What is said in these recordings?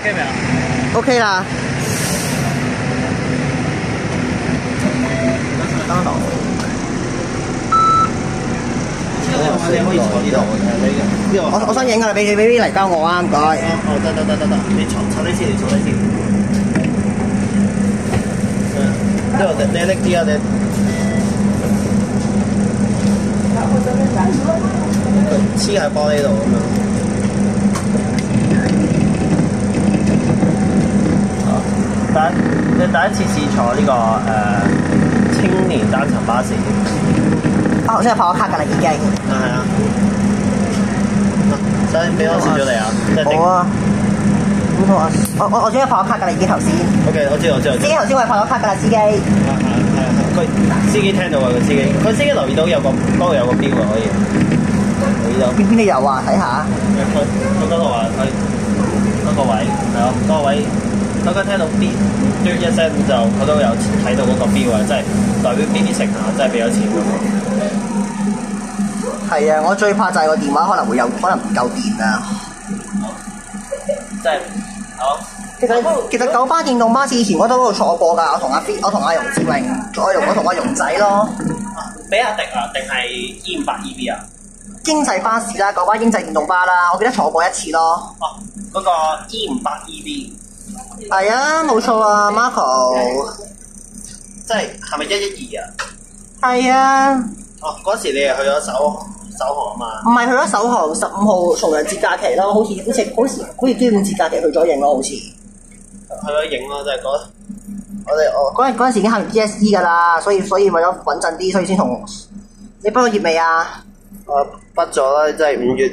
OK 未啊 ？OK 啦。等等。你可以坐呢度，呢度。我想影啊，俾嚟交我啊，唔該。哦，得，你坐低先，你坐低先。呢度你拎啲啊，你。黐喺玻璃度咁樣。你第一次試坐呢個青年單層巴士。我頭先係拍咗卡㗎啦，已經。係啊。所以俾我試咗你啊，即係好啊。我先拍咗卡㗎啦，已經頭先。OK，我知。司機頭先我係拍咗卡㗎啦，司機。係。佢司機聽到啊，佢司機留意到有個嗰度有個標啊，可以留意到。邊度有啊？睇下。佢嗰度話佢嗰個位係咯，嗰個位。佢聽到 B 嘟一聲就佢都有睇到嗰個標啊，即係代表邊啲乘客真係俾咗錢㗎嘛。係啊，我最怕就係個電話可能唔夠電啊。即係好。其實九巴電動巴士以前我都嗰度坐過㗎，我同阿容志榮，我同阿容仔咯。比亞迪啊，定係 E500 EV 啊？經濟巴士啦，九巴經濟電動巴啦，我記得坐過一次咯。哦，嗰個 E500 EV。係啊，冇錯啊 ，Marco。即係咪112啊？係啊。哦，嗰時你係去咗首航啊嘛？唔係去咗首航15號重陽節假期咯，好似端午節假期去咗影咯，好似。去咗影咯，即係嗰陣時已經考完 DSE 㗎啦，所以為咗穩陣啲，所以先同你畢咗業未啊？畢咗啦，即係5月。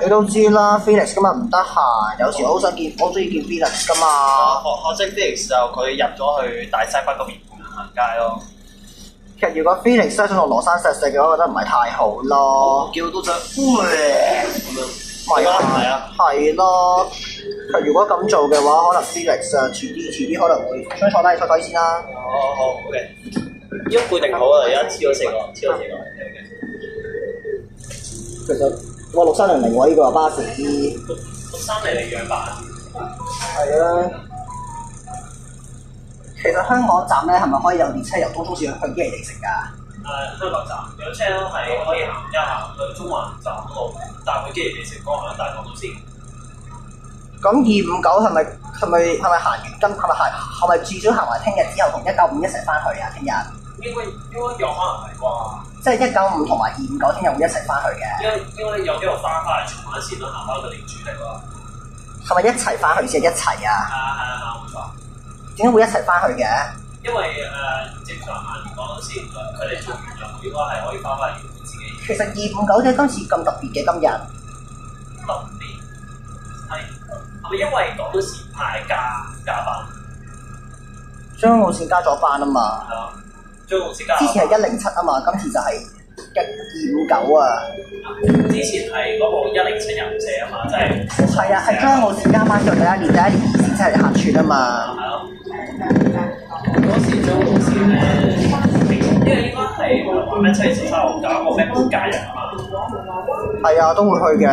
你都知啦 ，Felix 今日唔得閒，有時我好中意見 Felix 㗎嘛。可惜 Felix 就佢入咗去大西北嗰邊行街咯。其實如果 Felix 想同羅生錫嘅話，我覺得唔係太好咯。叫都想咁樣。係啊。係咯。其實如果咁做嘅話，可能 Felix 啊，遲啲可能會想坐低先啦。好 ，OK。已經配定好啦，而家超咗4個。其實6300喎，呢個巴士。6300約版。係啊。其實香港站咧係咪可以有列車由東涌線去堅尼地城㗎？香港站有車咯，係可以行去中環站嗰度，搭去堅尼地城嗰行大港島線。咁259係咪行完係咪至少行埋聽日之後同195一齊翻去啊？聽日應該有可能係啩？即係195同埋259聽日會一齊翻去嘅。因為有機會翻返去荃灣線咯，行翻個連主力喎。係咪一齊翻去先？一齊啊！係冇錯。點解會一齊翻去嘅？因為正常行港島線，佢哋做完任應該係可以翻返嚟自己。其實259嘅今次咁特別嘅今日。特別係咪因為港島線派加班？將澳線加咗班啊嘛。係啊，將澳線加。之前係107啊嘛，今次就係259啊。之前係嗰部107人4啊嘛，即係。係啊，係將澳線加班咗第一年2線真係客串啊嘛。係咯。嗰時將澳線因為應該係話咩7月13號搞個咩半假日啊嘛。係啊，都會去嘅。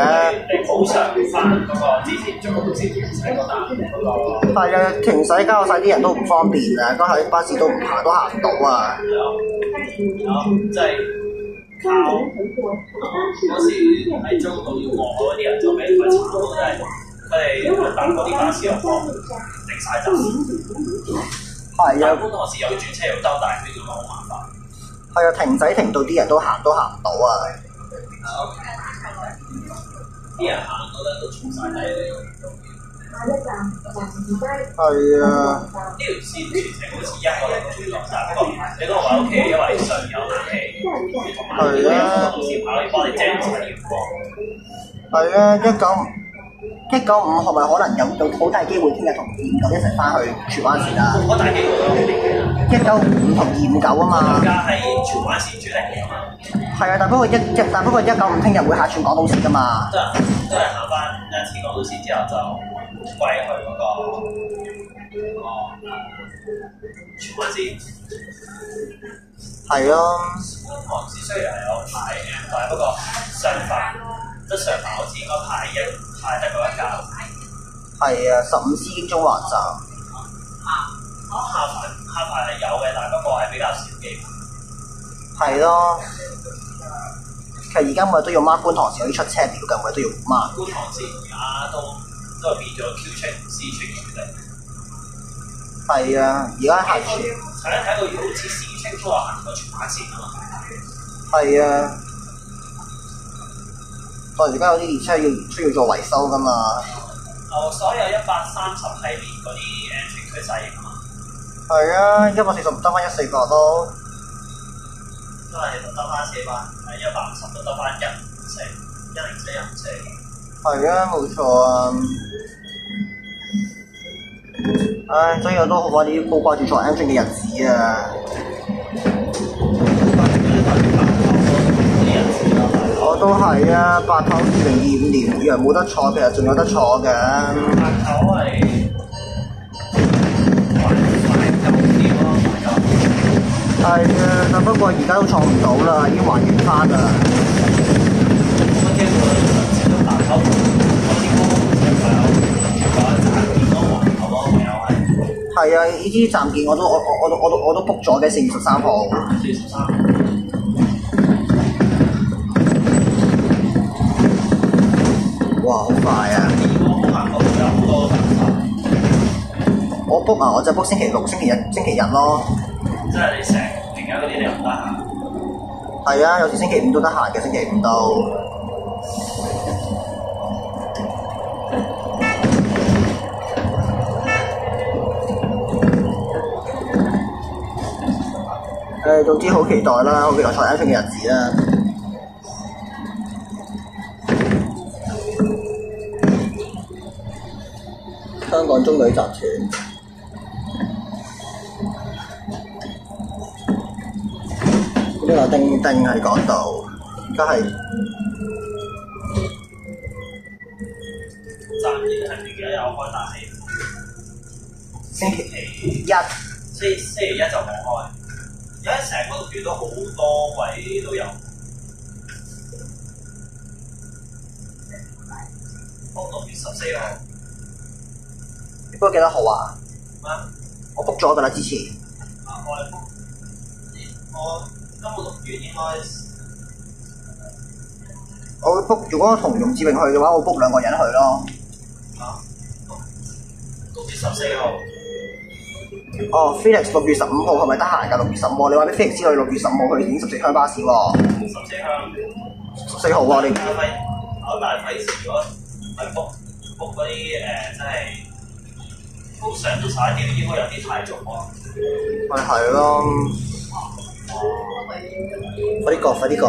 你補償翻嗰個之前將澳線停駛嗰單嗰個。係啊，停駛交晒啲人都唔方便啊，嗰下啲巴士都行唔到啊。係咯，即係靠嗰時喺中島要過海嗰啲人就俾佢慘咯，真係佢哋搭嗰啲巴士又放停晒站。係啊。觀塘市又要轉車又兜大圈咁好麻煩。係啊，停駛停到啲人都行唔到啊。啲人行到咧都衝晒底嚟。係啊。呢條線全程好似1個人轉落站，不過你嗰個位 OK，因為上有冷氣，同埋有風扇可以幫你遮住陽光。係啊，195係咪可能有好大機會聽日同259一齊翻去荃灣線啊？好大機會咯，195同259啊嘛。而家係荃灣線主力嚟㗎嘛。係啊，但不過195聽日會客串港島線㗎嘛。都係行翻一次港島線之後就歸去嗰個荃灣線。係咯。觀塘線雖然係有派 M， 但係不過上環好似應該派得嗰一架。係啊，15C 經中環站。下排係有嘅，但係不過係比較少機會。係咯，其實而家每日都要 mark 觀塘線嗰啲出車表嘅，每日都要 mark。觀塘線而家都係變咗 Q 程 C 程處理。係啊，而家行住。睇到好似 C 程都話行過荃灣線啊嘛。係啊，但係而家有啲列車需要做維修㗎嘛。所有130系列嗰啲程序細型啊嘛。係啊，140得翻14個都。都係得翻4班，150都得翻104、104。係啊，冇錯啊。唉，所以我都好掛住坐 M train 嘅日子啊。我都係啊，白頭2025年以為冇得坐，其實仲有得坐嘅。白頭係懷舊啲咯，懷舊。係啊，但不過而家都坐唔到啦，已經還原翻啦。我驚我接到白頭，我啲歌就有暫時都還頭咯，唯有係。係啊，呢啲暫見我都 book 咗嘅，4月13號。4月13號。哇！好快啊！我 book 啊，我就 book 星期六、星期日咯。即係你成平日嗰啲你又唔得閒？係啊，有時星期五都得閒嘅，星期五都。總之好期待啦，好期待坐 M train嘅日子啦。香港中旅集團，呢個叮叮喺港島，而家係暫時係而家有開，但係星期一，星期一就冇開。而家成個段都好多位都有。6月14號。你 book 幾多號啊？咩？我 book 咗㗎啦，之前。我今個6月應該。我會 book，如果我同容志榮去嘅話，我 book 2個人去咯。6月14號。哦 ，Felix 6月15號係咪得閒㗎？6月15號，你話俾 Felix 知道6月15號去影14鄉巴士喎。14鄉。14號喎，你。但係費事如果係 book 嗰啲真係。都上到11點，應該有啲太早喎。咪係咯，快啲過，快啲過。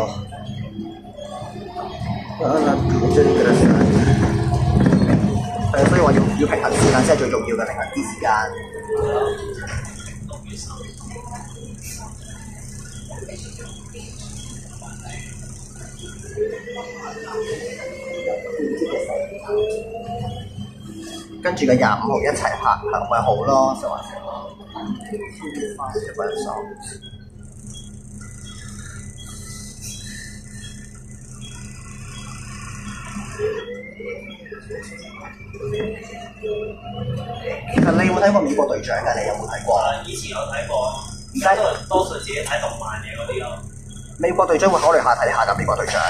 係，所以話要平衡時間先係最重要嘅，平衡啲時間。跟住嘅25號一齊拍，咪好咯，就話成咯。其實你有冇睇過美國隊長㗎？你有冇睇過？以前有睇過，而家都係多數自己睇動漫嘅嗰啲咯。美國隊長會考慮下睇下㗎，美國隊長。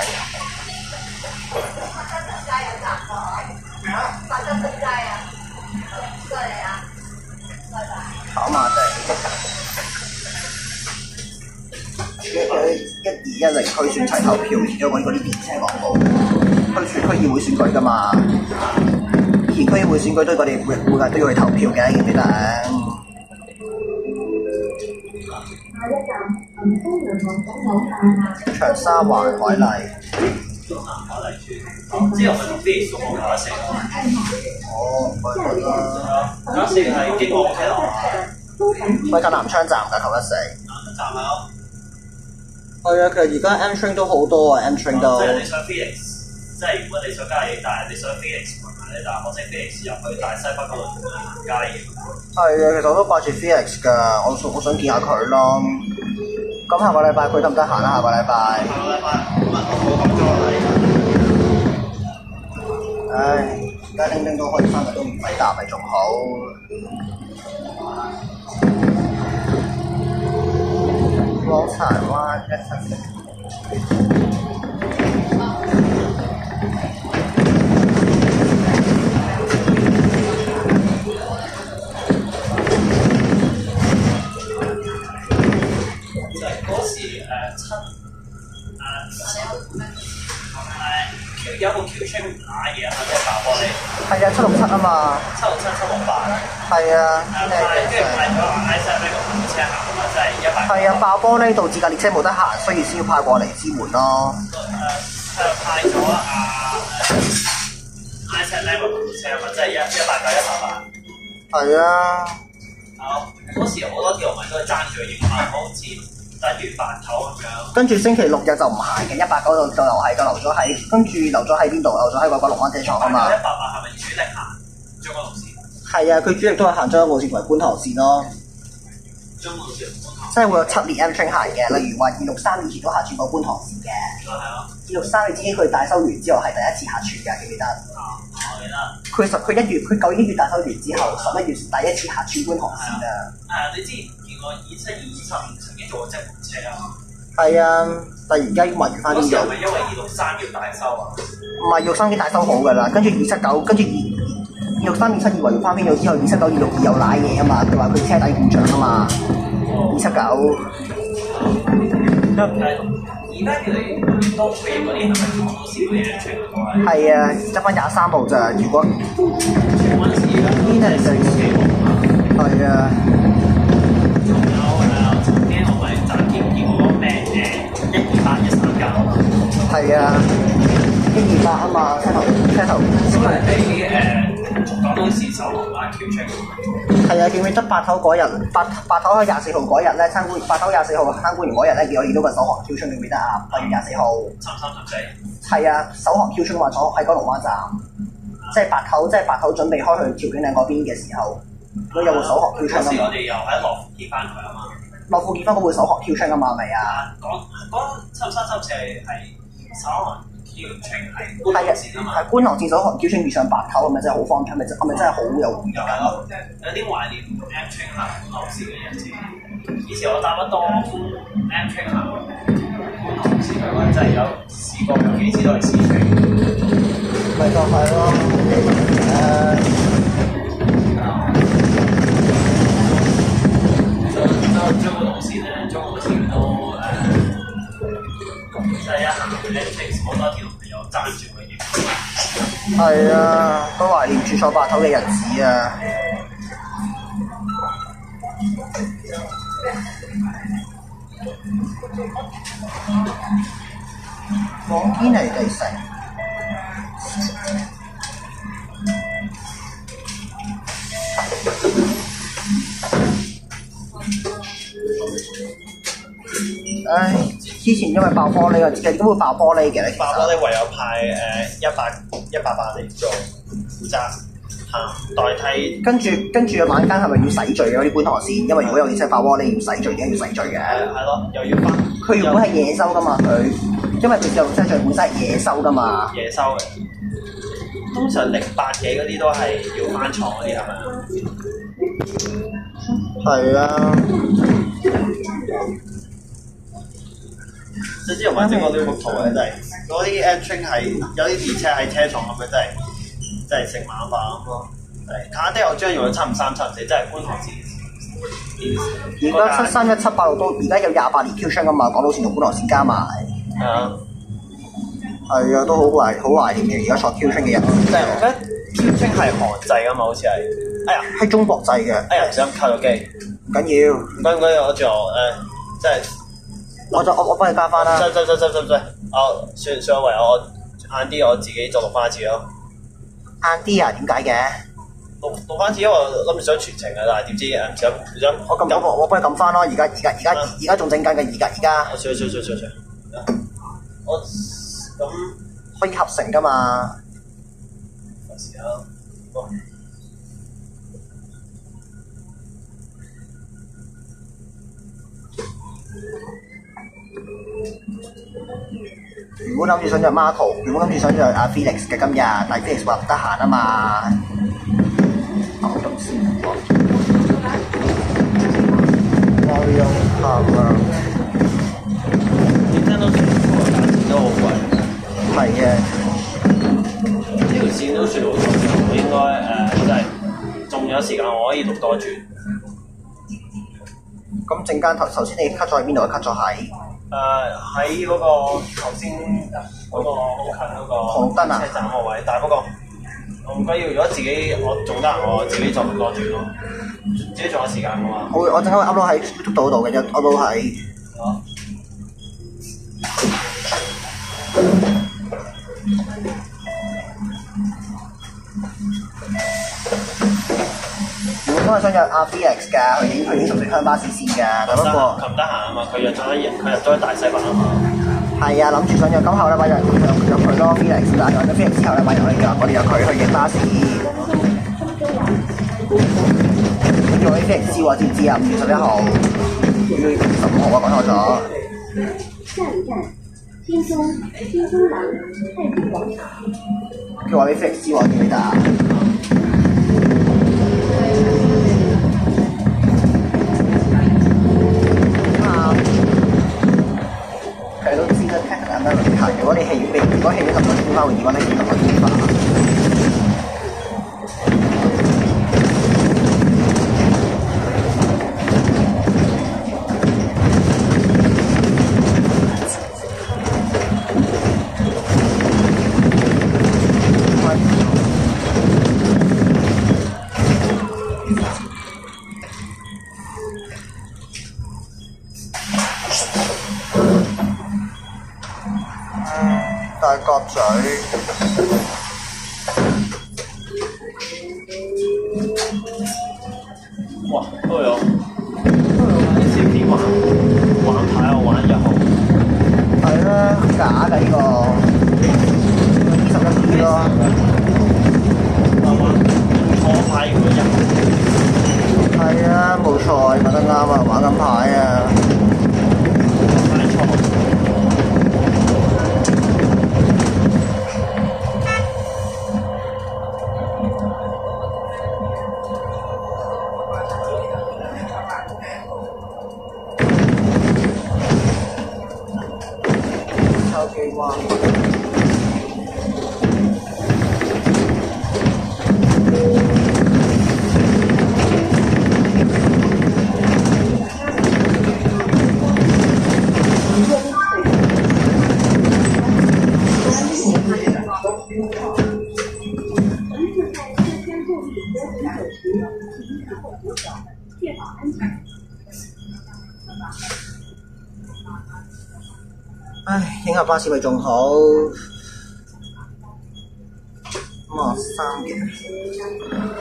跑馬地1210區選齊投票，而家揾嗰啲電車廣告，區議會選舉㗎嘛，以前區議會選舉都佢哋每日都要去投票嘅，記唔記得？長沙灣海麗。之後咪同啲數學搞一成。哦，咪啦。搞一成係經過車路。咪近南昌站㗎，頭一城。南昌站係咯。係啊，其實而家 M train 都好多啊 ，M train 都。即係你上 Felix，即係如果你想加嘢，但係你上 Felix 同埋你搭火車 Felix 入去大西北嗰度行街嘅。係啊，其實我都掛住 Felix 㗎，我想見下佢咯。咁下個禮拜佢得唔得閒啊？下個禮拜。下個禮拜咁啊，我冇咁多啦。唉，而家叮叮都可以3日都免費搭，咪仲好。往柴灣170。有部 Q 車打嘢啊，即係爆玻璃。係啊，767啊嘛。767、768。係啊。跟住派咗I7呢個列車行啊嘛，即係100。係啊，爆玻璃導致架列車冇得行，所以先要派過嚟支援咯。派咗I7呢個列車啊嘛，即係189、188。係啊。嗰時好多條咪都係爭住影翻，好似等於白頭咁樣。跟住星期6日就唔行嘅，189就留咗喺，跟住留咗喺邊度？留咗喺嗰個龍灣車廠啊嘛。188係咪主力行將軍路線？係啊，佢主力都係行將軍路線同埋觀塘線咯。將軍路線同觀塘。即係會有7列 M train 行嘅，例如話263以前都客串過觀塘線嘅。係啊。263你知佢大修完之後係第一次客串㗎，記唔記得？我記得。佢舊年1月大修完之後，11月第一次客串觀塘線啊。你之前見過27、27曾經做過積木車啊？係啊，但係而家要維護翻啲嘢。嗰時係咪因為263要大修啊？唔係263已經大修好㗎啦，跟住279，跟住263、272維護翻邊咗之後，279、262有賴嘢啊嘛，佢話佢車底故障啊嘛。279。而家越嚟越多佢嗰啲係咪港島線嗰啲嘢全部都係？係啊，執翻23部咋，如果荃灣線而家邊係最少？係啊。仲有曾經我咪就見過個咩128、139啊嘛。係啊，128啊嘛，車頭。都係俾港島線首航灣 Q 出。係啊，記唔記得白頭嗰日？白頭喺24號嗰日咧參觀，白頭24號參觀完嗰日咧，我見到個首航 Q 出，記唔記得啊？8月24號。33、34。係啊，首航 Q 出話咗喺九龍灣站，即係白頭準備開去調景嶺嗰邊嘅時候，都有個首航 Q 出啊嘛。嗰時我哋又喺樂富結翻佢啊嘛。樂富結翻嗰會首航 Q 出啊嘛，係咪啊？嗰33、34係首航。係觀塘線首航 Q 出遇上白頭，係咪真係好方便？係咪真係好有回憶啊？有啲懷念 M train 行觀塘線嘅日子。以前我搭得多 M train 行觀塘線嘅話，真係有試過有幾次都係試train。咪就係咯，將個路線咧，將個路線都即係一行 M train 好多條有爭住嘅嘢。係啊，都懷念住坐白頭嘅日子啊！往堅尼地城。唉，之前因為爆玻璃啊，點會爆玻璃嘅？爆玻璃唯有派188嚟做負責行代替。跟住晚間係咪要洗罪嘅嗰啲觀塘線？因為如果有列車爆玻璃要洗罪，點解要洗罪嘅？係咯，又要翻。佢原本係夜收噶嘛，因為佢自動車罪本身係夜收噶嘛。夜收嘅。通常08幾嗰啲都係要翻廠嗰啲係咪啊？係啊。即係之前我整過啲幅圖咧，真係嗰啲 M train 係有啲電車喺車廠咁樣，真係成晚飯咁咯。卡爹我將用咗753、754，真係觀塘線。而家731、786都而家有28列 Q 出噶嘛，港島線同觀塘線加埋。係啊。係啊，都好懷念嘅。而家坐 Q 出嘅人，即係我覺得 Q 出係韓製噶嘛，好似係。哎呀，係中國製嘅。哎呀，唔小心卡咗機。唔緊要。唔緊要，我仲即係。我幫你加翻啦。真。算唯有我晏啲我自己再錄翻一次咯。晏啲啊？點解嘅？錄翻一次，因為我諗住想全程嘅，但係點知唔想。我幫你撳翻咯。而家仲整緊嘅，而家。算。我咁可以合成噶嘛？有時候。原本諗住想約 Marco， 原本諗住想約阿 Felix 嘅今日，但係 Felix 話唔得閒啊嘛。咁先Mario Kart Nintendo Switch 都好貴。係嘅。呢條線都算好長，我應該真係仲有時間，我可以錄多轉。咁陣間頭先你 cut 咗喺邊度？cut 咗喺喺嗰個頭先嗰個好近嗰個紅燈啊車站個位，但係不過我唔緊要，如果自己我做得，我自己再錄多轉咯。自己仲有時間㗎嘛？我陣間會 upload 喺 YouTube 度嘅，upload 喺。我係想約阿 Felix 㗎，佢影熟食香巴士線㗎，但不過佢唔得閒啊嘛，佢入咗大西北啊嘛。係啊，諗住想約，咁後禮拜約佢咯 Felix，但係約咗 Felix 之後禮拜日我哋約佢去影巴士。跟住我啲 Felix 知喎，知唔知啊？5月11號，5月15號啊，講錯咗。下一站，輕鬆廊太古廣場。叫我啲 Felix 知喎，記唔記得啊？佢都知得聽緊啱啱論壇，如果戲院10個點翻會點啊？你10個點翻？大角咀，哇，都有啲小片玩牌啊，玩1號。係啦，假嘅呢個21 P 咯。錯牌嗰1號。係啊，冇錯，你講得啱啊，玩緊牌啊。牌錯。唉，影下巴士咪仲好。咁啊，3嘅。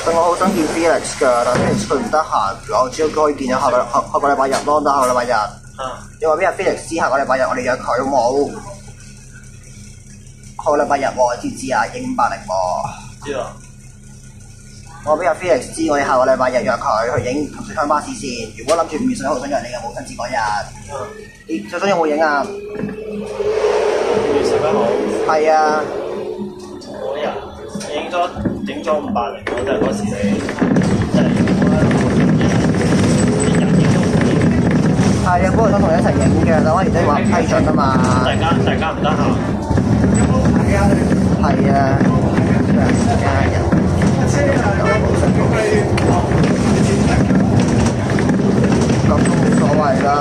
我好想見 Felix 㗎，但 Felix 佢唔得閒，我只可以見下個禮拜日咯，得下個禮拜日。你話俾阿 Felix 知下個禮拜日我哋約佢好冇？下個禮拜日喎，知唔知啊？影580喎。知啊。我話俾阿 Felix 知，我哋下個禮拜日約佢去影水鄉巴士線。如果諗住5月11號想約你嘅母親節嗰日，你最想有冇影啊？5月11號。係啊。嗰日影咗580喎，即係嗰時你即係一日影都唔影。係啊，不過想同你一齊影嘅，但係而家話唔批准啊嘛。大家唔得閒。係啊。咁都冇所謂啦，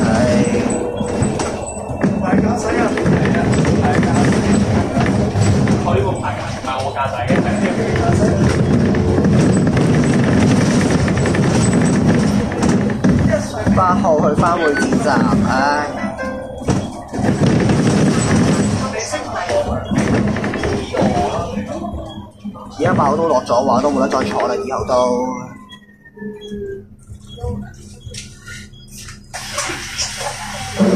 係。大家使啊！佢冇牌㗎，唔係我駕駛嘅，8號去返會展站，唉。而家爆都落咗話，都冇得再坐啦，以後都。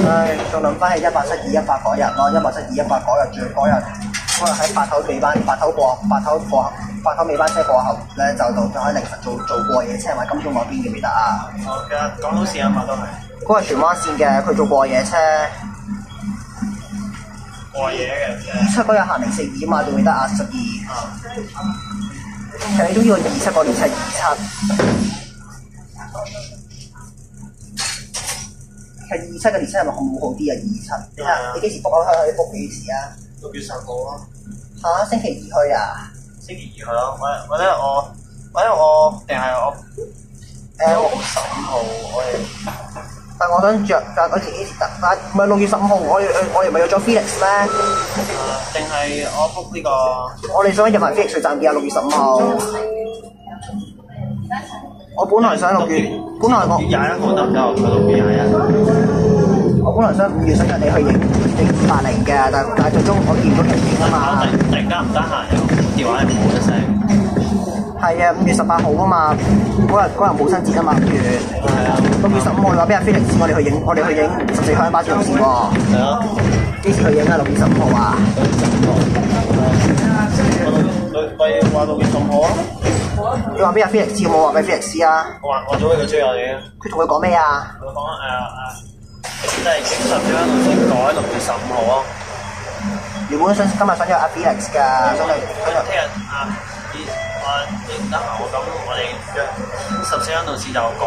唉，仲諗翻起1872、18嗰日咯，1872、18嗰日最嗰日喺八頭尾班車過後咧，就到咗喺凌晨做過夜車，喺金鐘嗰邊記唔記得啊？我記得港島線啊嘛都係。嗰日荃灣線嘅，佢做過夜車。過夜嘅。27嗰日行042啊嘛，記唔記得啊？12。其實你中意個27個年係27。係27嘅年係咪好啲啊？27，你睇下你幾時 book 啊？你 book 幾時啊6月10號咯。嚇，星期2去啊？星期2去咯，或者我定係我6月15號我哋。但我想着，但嗰時幾時得？但唔係6月15號，我哋咪約咗 Felix 咩？定係我 book 呢個？我哋想入埋 Felix 站見啊，6月15號。我本來想6月，本來我21號得唔得？我6月21。我本來想5月想約你去影80嘅，但最終我見唔到其影啊嘛。突然間唔得閒，又電話係冇一聲。係啊，5月18號啊嘛，嗰日母親節啊嘛，5月。係啊。6月15號話俾阿 Felix 知，我哋去影14香巴士路線喎。係啊。幾時去影啊？6月15號啊？我話6月15號啊。你話俾阿 Felix 知，有冇話俾 Felix 知啊？我早俾佢追我哋。佢同佢講咩啊？佢講即係經常點樣先改6月15號啊？原本今日想約阿 Felix 㗎，想約聽日唔得閒喎，咁我哋約14香路線就改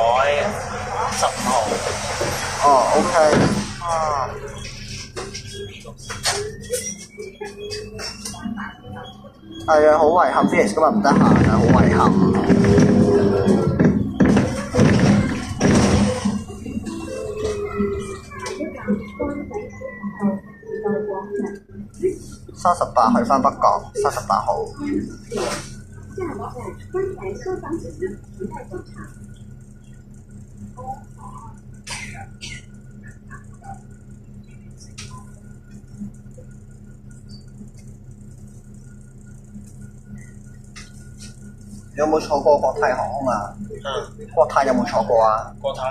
15號。哦 ，OK。啊。係啊，好遺憾 Felix 今日唔得閒啊，好遺憾。38去返北角，38號。你有冇坐過國泰航空啊？國泰有冇坐過啊？國泰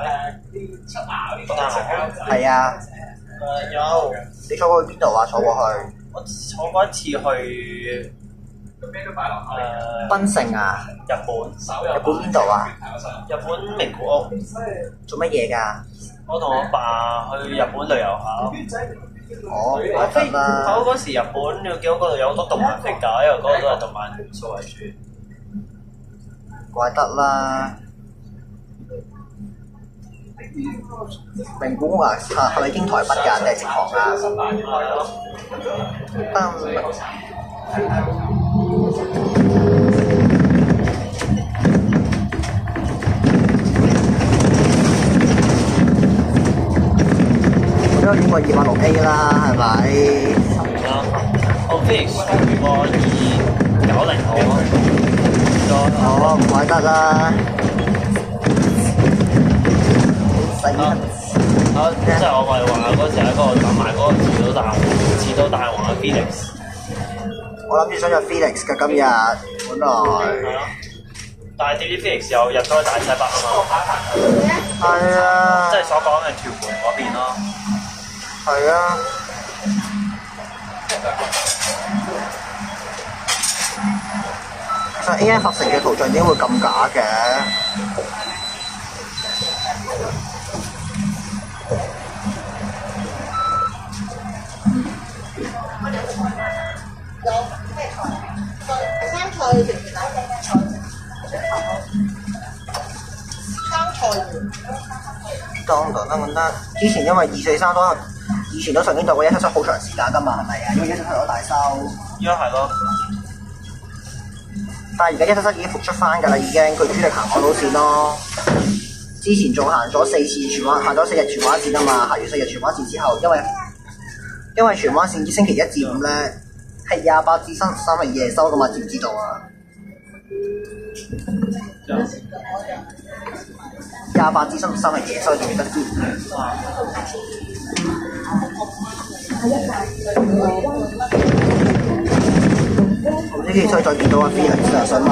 航空。係啊。有。你坐過去邊度啊？坐過去。我坐過一次去檳城啊？日本邊度啊？日本名古屋。做乜嘢㗎？我同我爸去日本旅遊下。我飛啦。我嗰時日本你見到嗰度有好多動漫 figure，因為嗰度都係動漫元素為主。怪得啦。名古屋啊，係咪經台北㗎？定係直航啊？我都有影過286A啦，係咪？我 Felix 遇過290號啊。哦，唔怪得啦。即係我咪話嗰時喺嗰度等埋嗰個自到大王嘅 Felix。我諗住想約 Felix 㗎今日，本來。但係點知 Felix 又入咗去大西北啊嘛。係啊。即係所講嘅屯門嗰邊咯。係啊。其實 AI 合成嘅圖像點會咁假嘅？得。之前因為243都以前都曾經做過177好長時間㗎嘛，係咪啊？因為177攞大收。應該係咯。但係而家177已經復出翻㗎啦，已經佢主力行港島線咯。之前仲行咗4次荃灣，行咗4日荃灣線啊嘛，行完4日荃灣線之後，因為荃灣線星期1至5咧係28至3日夜收㗎嘛，知唔知道啊？28至3日夜收仲記得知？唔知次所以再見到阿 Felix 就想問。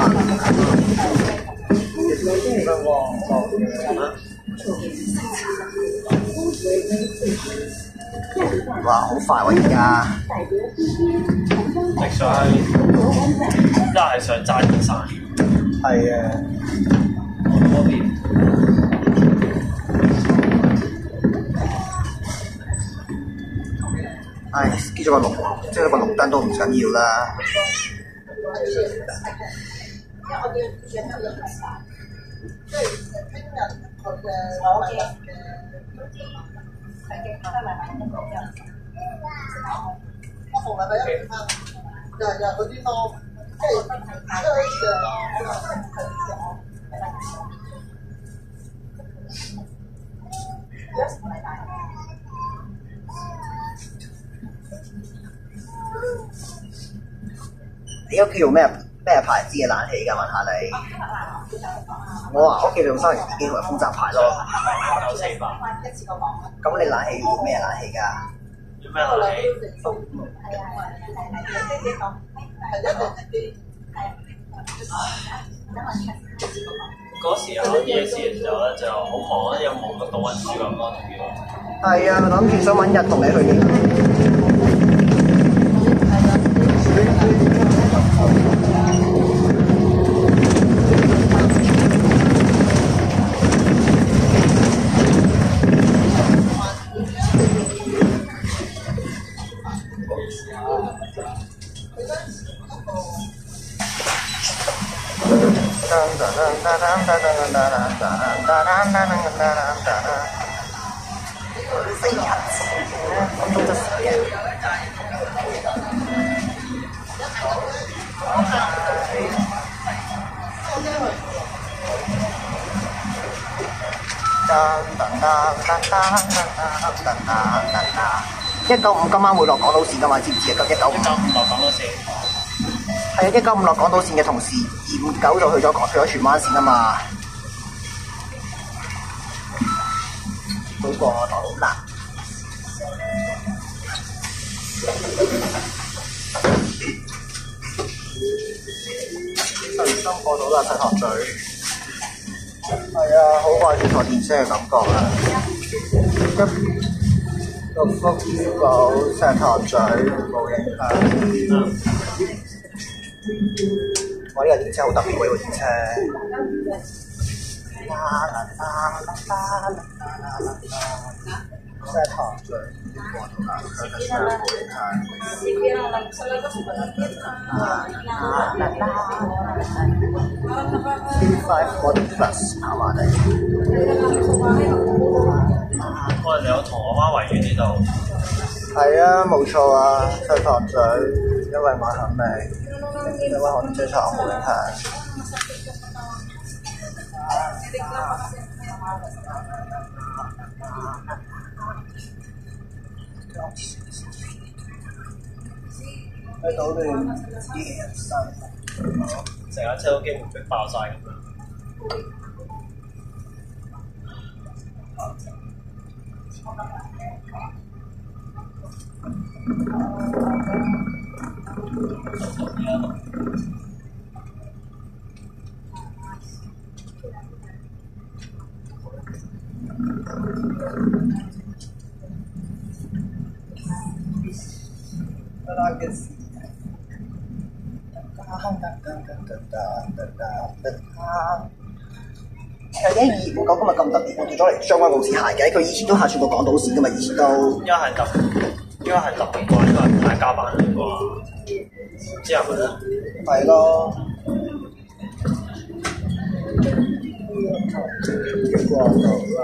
哇！好快喎而家。直上去，一係上揸二山。係啊。嗰邊。唉，結咗個綠，即係個綠燈都唔緊要啦。你屋企用咩牌子嘅冷氣㗎？問下你。我話屋企用三菱電機同埋風閘牌咯。9400。咁你冷氣用咩冷氣㗎？用咩冷氣？嗰時候夜市嘅時候咧就好忙，又忙到倒運輸咁咯。係啊，諗住想揾日同你去。195今晚會落港島線㗎嘛？知唔知啊？195落港島線。係啊，195落港島線嘅同時，259就去咗荃灣線啊嘛。嗰個好難。新生過到啦，西塘咀。係啊，好掛住坐電車嘅感覺啊！六福寶、石塘咀冇影響。我呢個電車好特別喎，呢個電車。石塘咀過到啦，佢嘅雙冇影響。540 plus 跑馬地。我哋有銅鑼灣維園呢度。係啊，冇錯啊，西塘咀，因為馬肯味，因為我哋車廠冇影響。去到段啲人生，成架車都幾乎逼爆晒咁樣。其實125今日咁特別，我轉咗嚟將軍澳線行嘅，佢以前都下全部港島線㗎嘛，以前都。應該係特別啩，應該係大加版嚟啩。之後咧，係咯。過到啦。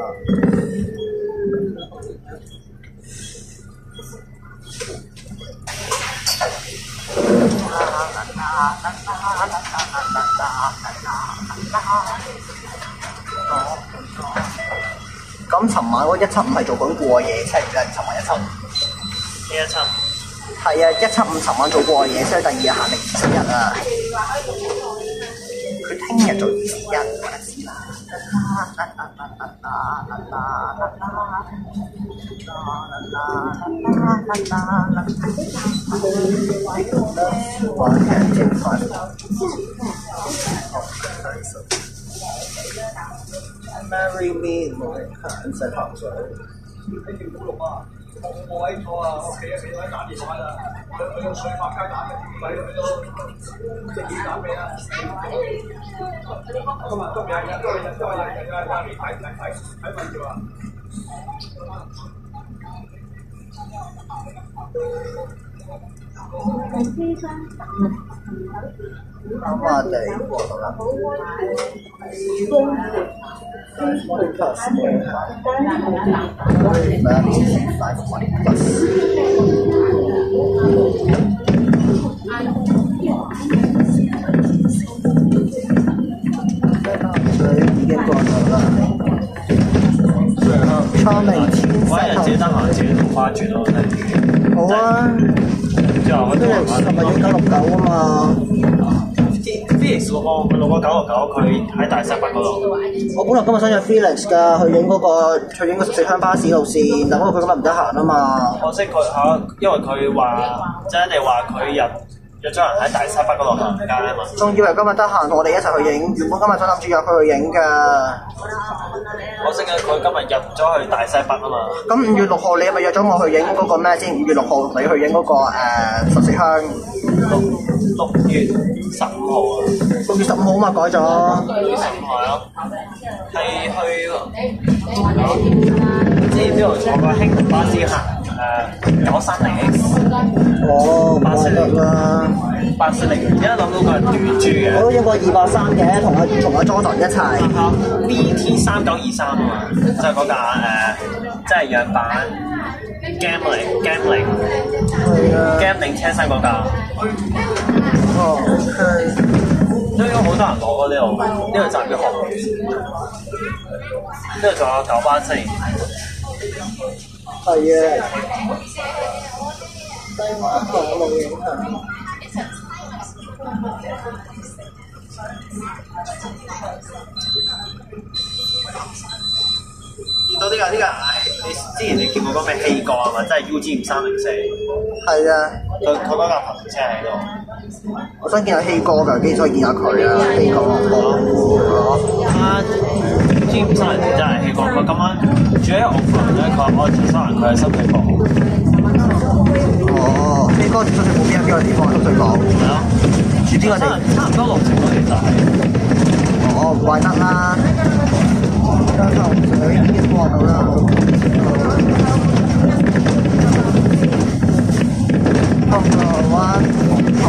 咁尋晚嗰175係做緊過夜車嚟㗎，尋晚175。175。係啊，175尋晚做過夜車，第二日行21啊。佢聽日做21，我就知啦。Marry me， 唔使糖水。呢條古龍啊，我位坐啊，屋企啊，幾多位打電話啦，去到水馬街打嘅，咪去到即係幾打俾啊？今日睇問住啊！跑馬地過到啦。已經過咗啦。昌明天我一日自己得閒自己桃花轉咯，真係。好啊！之後今日係咪要969啊嘛？Felix 佢錄個969，佢喺大西北嗰度。我本來今日想約 Felix 㗎，去影個四鄉巴士路線，但不過佢今日唔得閒啊嘛。可惜佢因為佢話，即係你話佢約咗人喺大西北嗰度行街啊嘛。仲以為今日得閒，我哋一齊去影。原本今日想諗住約佢去影㗎。可惜佢今日入咗去大西北啊嘛。咁5月6號你係咪約咗我去影嗰個咩先？5月6號你去影嗰個14鄉。6月15號啊。6月15號嘛，改咗。6月15號啊，係去之前邊度坐個輕軌巴士行930X。哦，巴士力啦。巴士力，而家諗到佢係短珠嘅。我都影過230嘅，同阿 Jordan 一齊。VT3923啊嘛，就係嗰架即係樣板 Gamling 係啊。Gamling 車身嗰架。哦 ，OK。都應該好多人攞喎呢度站叫學園，呢度仲有9班車。係啊。西灣河路影響。見到呢個，你之前你見過嗰咩氣角係咪？即係 UG5304。係啊。佢嗰架棚車喺度。我想見下希哥㗎，幾想見下佢啊！希哥，他UG5304真係希哥，佢今晚住喺屋苑咧，佢話安全山，佢喺深水埗。哦，希哥住深水埗邊個地方？深水埗。係咯。住邊個地？差唔多6成咯，其實係。哦，唔怪得啦。香港水已經過到啦。銅鑼灣紅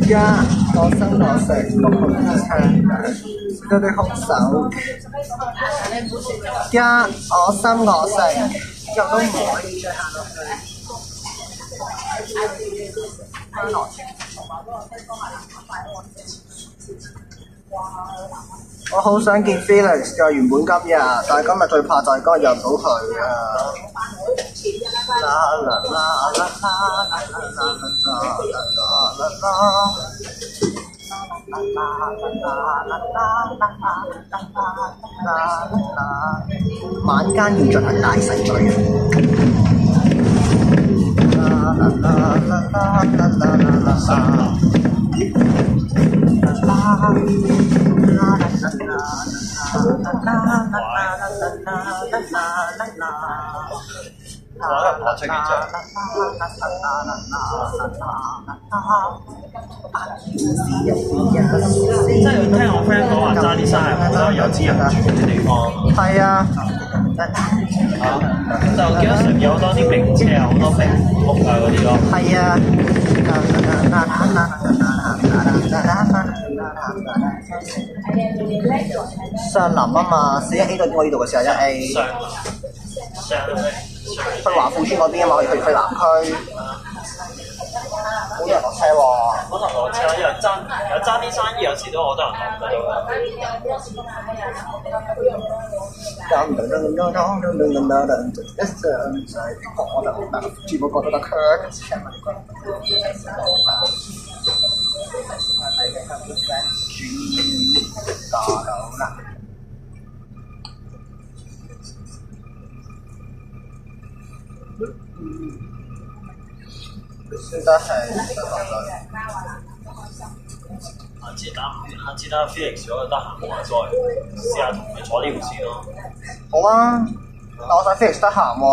家我生我死6號機槍嗰啲兇手家我生我死又都唔可以再行落去。我好想見 Felix 㗎，原本今日，但係今日最怕就係今日約唔到佢啊！晚間要進行大洗嘴。我出幾張？即係聽我 friend 講話，揸啲山係好多有錢人住嘅地方。係啊。就見到上面有好多啲名車啊，好多名屋啊嗰啲咯。係啊。上林啊嘛，41A 到我呢度嘅41A。上去華富村嗰邊啊嘛，去南區。好多人落車喎。可能落車，因為爭啲生意有時都好多人落嗰度。全部覺得得 curve。搞啦。現在係下次打 Felix 如果得閒，我再試下同佢坐呢條線咯。好啊，但我想 Felix 得閒喎。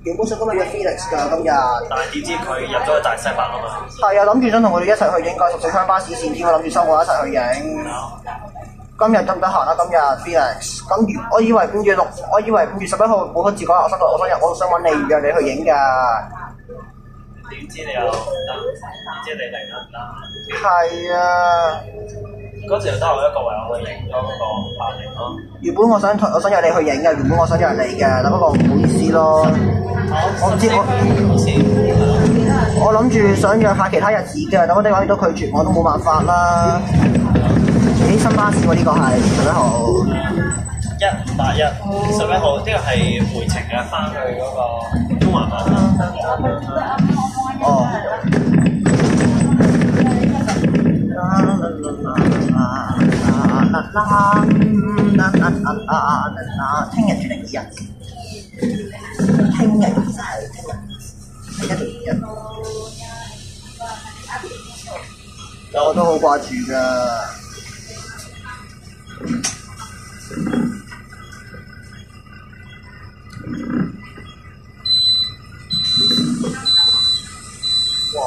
原本想今日約 Felix 㗎今日，但係點知佢入咗去大西北啊嘛。係啊，諗住想同佢哋一齊去影94鄉巴士線添，我諗住收我一齊去影。今日得唔得閒啊？今日 Felix，咁我以為5月11號冇分字嗰日，我想揾你約你去影㗎。點知你又得？點知你嚟得唔得？係啊，嗰時得我一個為我去影咗嗰個80咯。原本我想約你去影嘅，原本我想約你嘅，但不過唔好意思咯。我唔知我諗住想約下其他日子嘅，但我哋話都拒絕，我都冇辦法啦。幾新巴士喎？呢個係11號。1581，11號，呢個係回程嘅，翻去嗰個中環碼頭。哦。聽日決定幾日？聽日其實係聽日1月1。我都好掛住㗎。哇！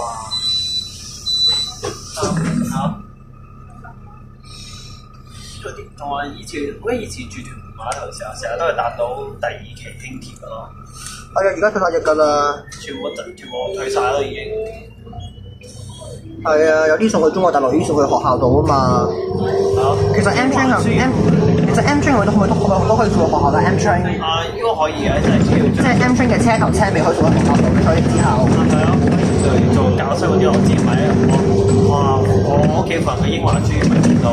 同埋以前住屯門碼頭嘅時候，成日都係搭到第2期輕鐵㗎咯。係啊，而家退晒役㗎啦，全部退晒咯已經。係啊，有啲送去中國大陸，有啲送去學校度啊嘛。其實 M train 其實 M train 我都可以送去學校嘅 M train。應該可以嘅，即係 M train 嘅車頭車尾可以送去學校度，退役之後。係啊，做教師嗰啲我知咪我屋企附近嘅英華書院咪見到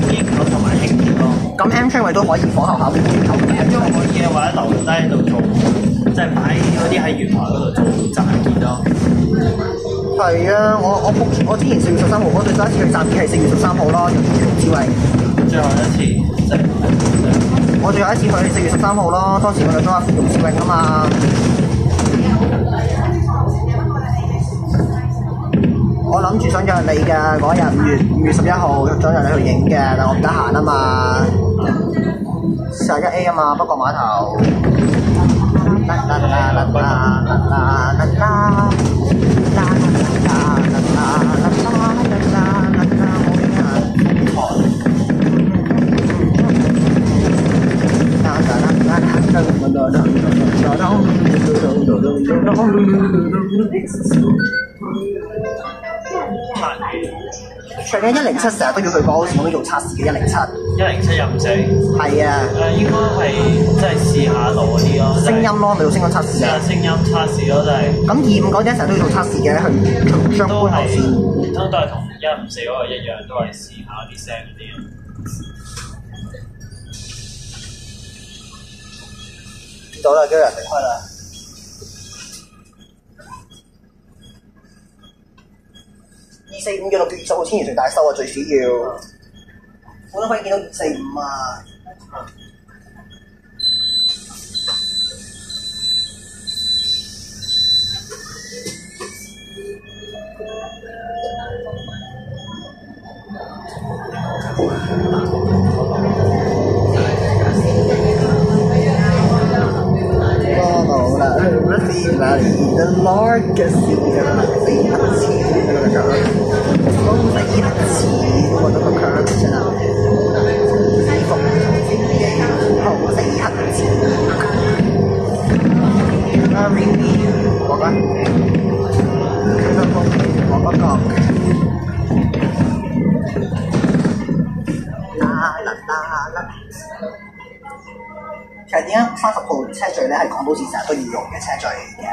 英國同埋輕鐵咯。咁 M train 位都可以火候考慮轉頭嘅，因為可以或者留低喺度做，即係擺嗰啲喺月台嗰度做站結咯。係啊，我之前4月13號，我最後一次去站結係4月13號咯，用容志榮。最後一次，我最後一次去4月13號咯，當時我哋裝阿容志榮啊嘛。我諗住想約你嘅嗰日5月11號，想約你去影嘅，但我唔得閒啊嘛。41A 啊嘛，北角碼頭。除咗107成日都要去過，好似我都做測試嘅107任四。係啊。應該係即係試下路嗰啲咯。聲音咯，咪做聲音測試啊。聲音測試咯，真係。咁25嗰啲成日都要做測試嘅，去雙觀後線。都係同154嗰個一樣，都係試下啲聲嗰啲。見到啦，叫人離開啦。245嘅6月20號千元隧大收啊，最主要，我都可以見到245啊。好啦，是哪裡的 Lord 嘅事啊？死黑錢嗰個講，都死黑錢，我覺得個強真係服，好死黑錢。我講，我不講。其實點解30號車序咧係港島線成日都要用嘅車序嚟嘅？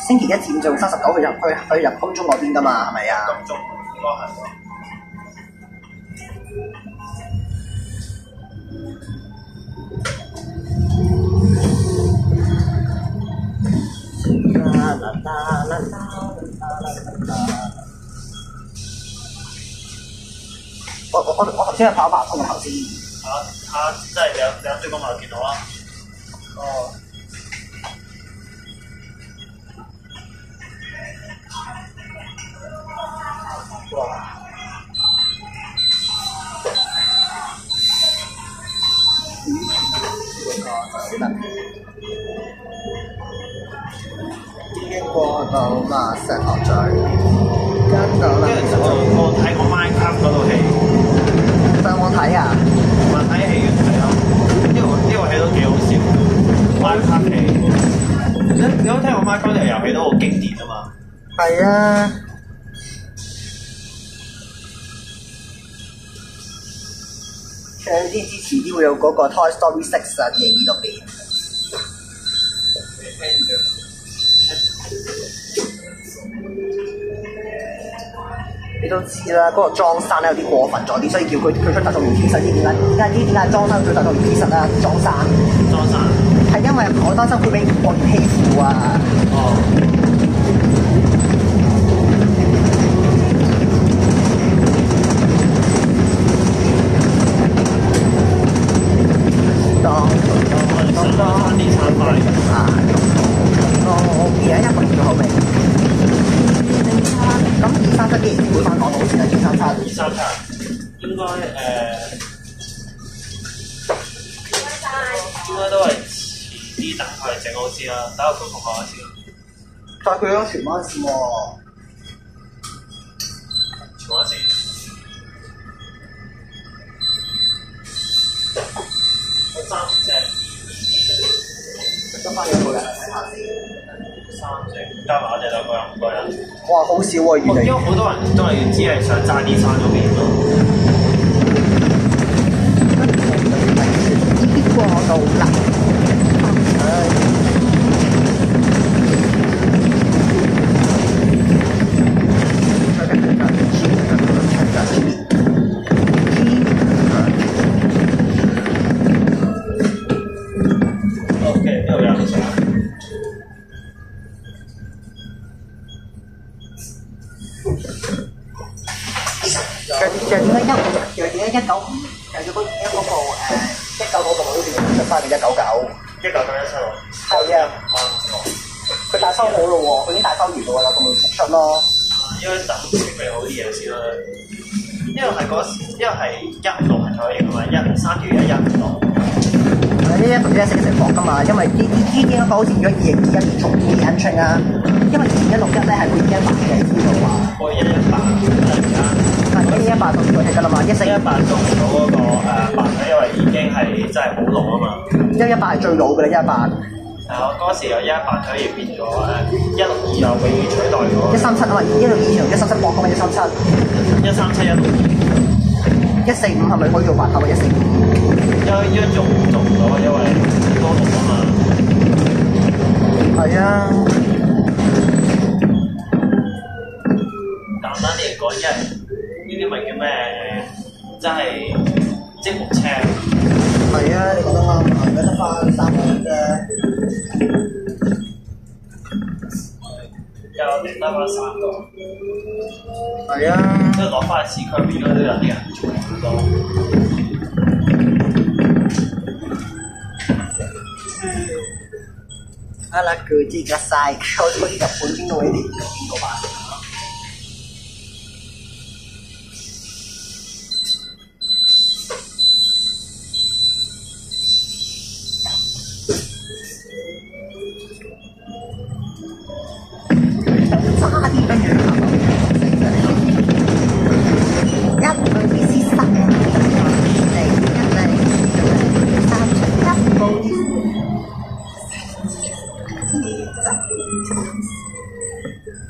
星期1至5就用39去入金鐘嗰邊㗎嘛，係咪啊？金鐘應該係。我頭先係跑馬通嘅頭先。即係你有追公馬見到啦。哦。哇！經過到麻石角咀，跟到啦。跟住我睇過 Minecraft 嗰套戲，上網睇啊！我睇戲院睇咯，呢個戲都幾好笑。Minecraft 戲，你有聽過 Minecraft 嘅遊戲都好經典啊嘛？係啊！你知唔知遲啲會有嗰個 Toy Story 6啊？2026年。你都知啦，嗰、那個裝山咧有啲過分咗啲，所以叫佢出特種面 T 恤。點解裝山做特種面 T 恤啊？裝山係因為我擔心會俾惡意欺負啊！當啲餐飯我而家一個月嘅口味。咁237幾年會翻港好似係237應該應該都係遲啲等佢整好先啦，等個同學先。但係佢有荃灣線喎。荃灣線。我3隻。得翻幾個人睇下先？3隻加埋我哋兩個人5個人。哇！好少喎，原來。因為好多人都係只係想揸啲山嗰邊咯。啲過到啦。195，又要嗰部199部都變出翻嘅199。199 176。係啊。佢大收好咯喎，佢已經大收完咯喎，仲未復出咯。應該等清理好啲嘢先啦。因為係156係可以嘅嘛，3條156。呢一同141成貨㗎嘛，因為呢啲嗰個好似如果2021年重啲 entry 啊，因為2161咧係配118嘅知道嘛。配118而家。118到唔到㗎啦嘛，118做唔到嗰個白體，因為已經係真係好老啊嘛。118係最老㗎啦，118。我嗰時有118可以變咗162又永遠取代咗。137啊嘛，162同137搏㗎嘛，137。137 162。145係咪可以做白頭啊？145。因為做唔到，因為多龍啊嘛。係啊。簡單啲嚟講，因為呢啲咪叫咩？真係積木車。係啊，你講得啱啊！而家得翻3個啫。又得翻3個。係啊。即係攞翻市區邊嗰啲有啲人做好多。啊啦，佢自己晒，好似日本邊度嗰啲邊個版？差啲跟住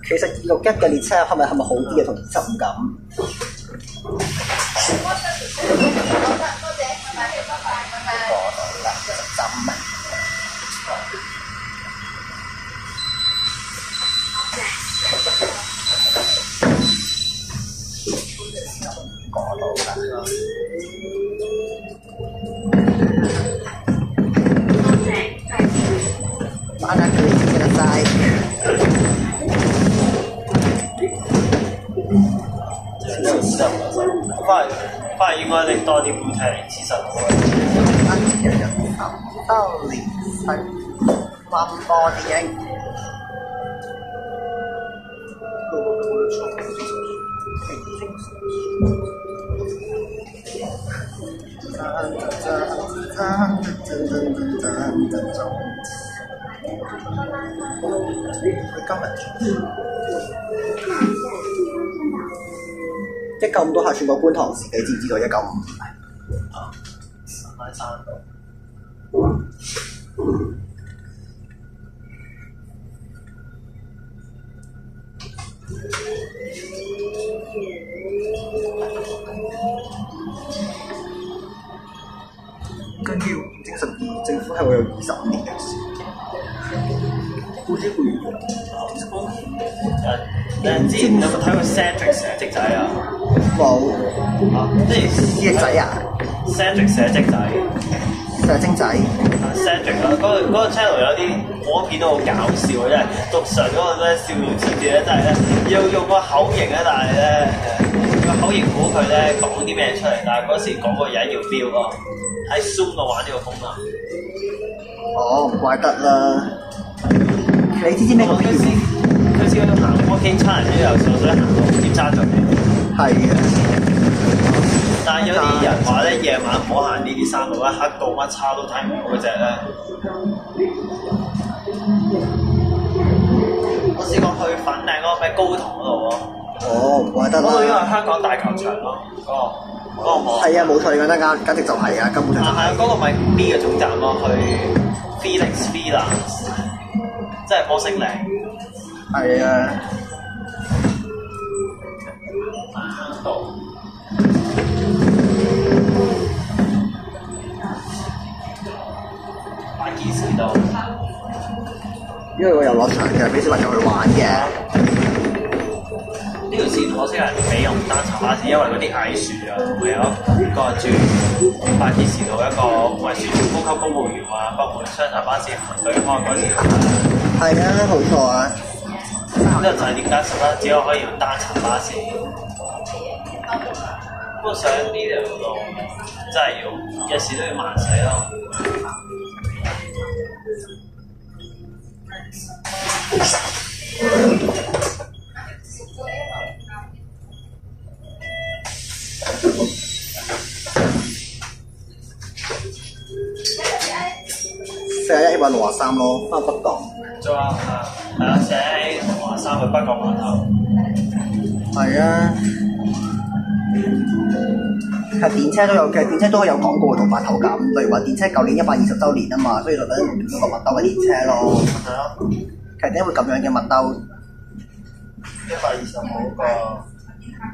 其實261嘅列車係咪好啲嘅同275咁？翻下佢先得晒。少少得唔得？翻嚟應該拎多啲本聽嚟黐實我。跟住人兜連係萬播電影。195都係算過觀塘市，你知唔知道195？啊，喺山度。根據精神政府係會有25年嘅事。好似會之前有冇睇過 Cedric 寫積仔啊？冇啊，即係隻仔啊 ！Cedric 寫積仔，寫精仔。Cedric 啊，嗰個 channel 有啲我見到好搞笑啊！真係讀常嗰個咧笑到黐住咧，真係咧要用個口型咧，但係咧個口型估佢咧講啲咩出嚟，但係嗰時講個人要標咯，喺 Zoom 度玩呢個功能。哦，唔怪得啦。你知咩個標？佢試過行 walking challenge 都有上水行到尖沙咀。係嘅。但係有啲人話咧，夜晚唔好行呢啲山路啦，黑到乜叉都睇唔到嗰隻咧。我試過去粉嶺嗰個咩高筒嗰度喎。哦，唔怪得啦。嗰度因為香港大球場咯，嗰個網。係啊，冇錯，你講得啱，簡直就係啊，根本就係。係啊，嗰個咪 B 嘅總站咯，去 Felix Villas， 即係波星嶺。係啊。度。擺件事度。因為個遊樂場其實俾小朋友去玩嘅。呢條線可惜係俾用單層巴士，因為嗰啲矮樹啊，同埋有一個住擺件事度一個為宣傳高級公務員啊，北門雙層巴士行對開嗰條。係啊，冇錯啊。呢個就係點解只可以用單層巴士。不過上呢條路真係要日時都要慢駛咯。41揾63咯，翻北角。做啊，係啊，寫63去北角碼頭。係啊。其實電車都有，廣告同碼頭咁。例如話電車舊年120週年啊嘛，所以就等用個麥兜嘅電車咯。係咯。其實點解會咁樣嘅麥兜？120號個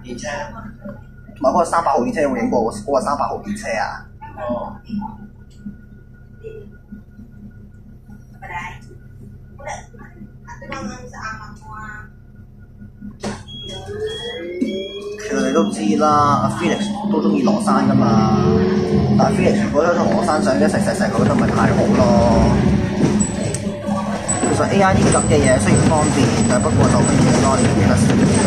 電車，同埋嗰個300號電車有冇影過？嗰個300號電車啊？哦。其實你都知啦，阿 Felix 都中意羅山噶嘛，但係 Felix 如果喺同羅山上一齊錫錫，我覺得唔係太好咯。其實 AI 呢啲咁嘅嘢雖然方便，但不過就不如多啲記得少少。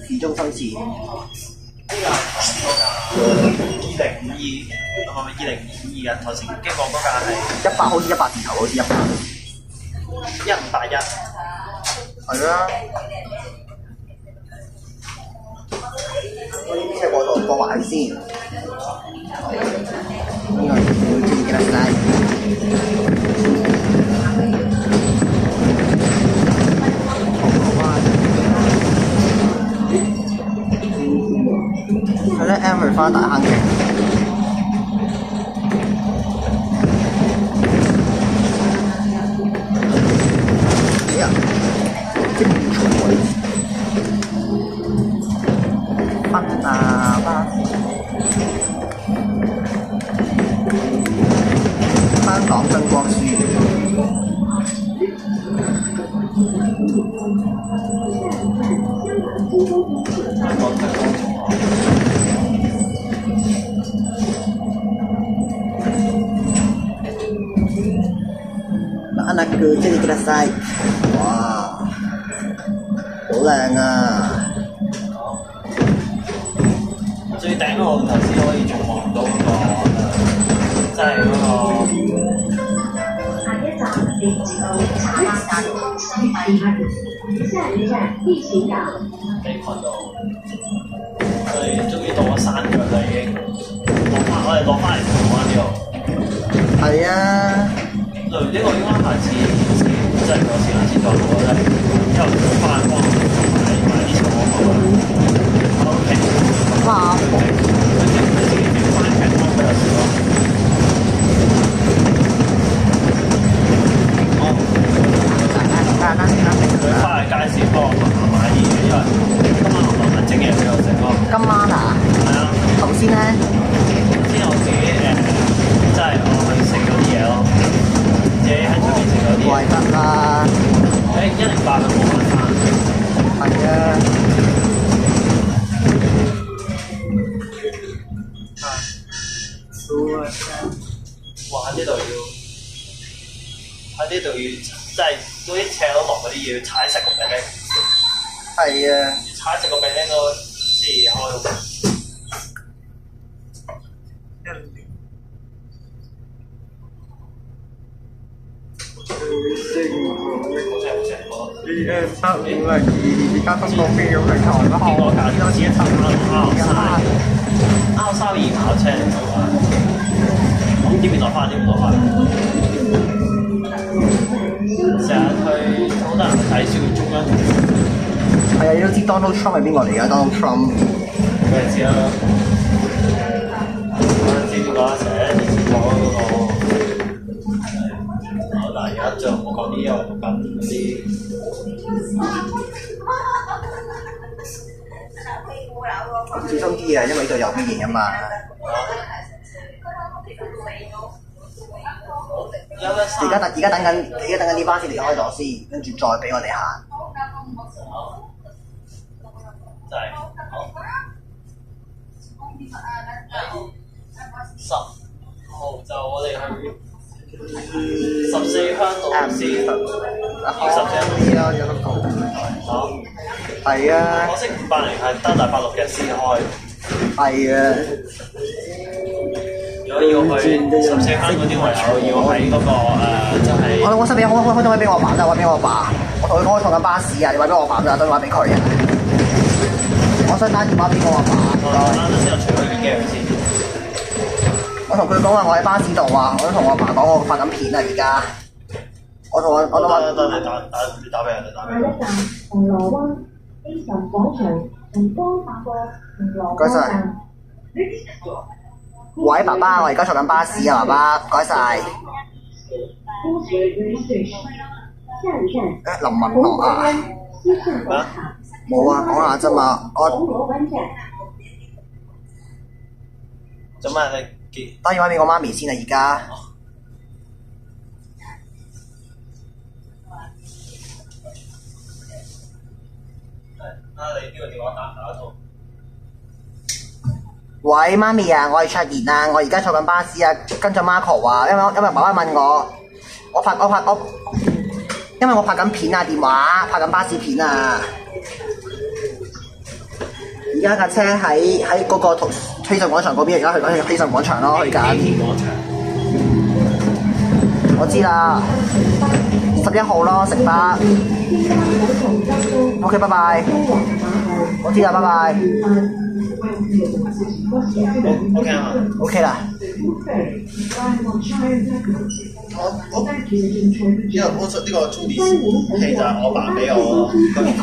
市中心線。2052啊，頭先經過嗰架係100，好似100字頭，好似100。1581。係啊。我啲車過度過埋先。呢個會記唔記得晒？係咧 M 去翻大坑嘅。呀〜anak ke jadi kita say， 哇，好靚啊！最頂我頭先可以仲望到嗰個，即係嗰個。下一站地形港。地群度，我哋終於到咗山腳啦，已經我哋落翻嚟台灣呢度。係啊。呢個應該下次即係有時間先再錄啦，因為佢翻光買啲草啊。OK。花火。佢自己翻劇光比較少咯。佢翻去街市幫我買啲嘢，因為今晚我諗整嘢俾我食咯。今晚啊？係啊。頭先咧？頭先我自己即係我去食嗰啲嘢咯，自己喺出邊食嗰啲嘢。喂得啦。108佢冇買翻。係啊。哇！呢度要喺呢度要即係嗰啲斜路落嗰啲要踩實個餅咧。係啊。踩實個餅咧都先開到。ES752而家通過飛咗去台北航。我搞多次一7R32跑車嚟嘅話，呢邊落翻，呢邊落翻。成日去好多人睇小月中啦。係啊，你都知 Donald Trump 係邊個嚟㗎 ？Donald Trump。佢係知啦。我知邊個啊？成日電視講嗰個。但係而家就冇講啲，因為讀緊嗰啲。小心啲啊，因為呢度有邊形啊嘛。而家等緊啲巴士離開咗先，跟住再俾我哋行。真係10號就我哋去14鄉路線24啊，有得講。係啊。可惜580係得禮拜6日先開。係啊。如果要去14鄉嗰啲，唯有要喺嗰個就係。我身邊開咗位俾我爸啦，位俾我爸。我同佢講我坐緊巴士啊，你位俾我爸啦，都位俾佢啊。我想打電話俾我阿爸。啱先，我除咗耳機佢先。我同佢講話，我喺巴士度啊，我都同我阿爸講我拍緊片啊，而家。我都話。得你打俾人，你打俾人。下一站銅鑼灣機場廣場同光化過銅鑼灣站。喂，爸爸，我而家坐緊巴士啊，爸爸，唔該晒。林文樂啊？冇啊，講下啫嘛，做咩你打電話俾我媽咪先啊，而家。你呢個電話打唔打得通？喂，媽咪啊，我係卓賢啊，我而家坐緊巴士啊，跟咗 Marco 啊，因為爸爸問我，因為我拍緊片啊，電話拍緊巴士片啊。而家架車喺嗰個推進廣場嗰邊，而家去推進廣場咯，去緊。我知啦，11號咯，食巴。OK， 拜拜。我知啦，拜拜。OK 啊 ？OK 啦。因為我呢個充電器就係我爸俾我。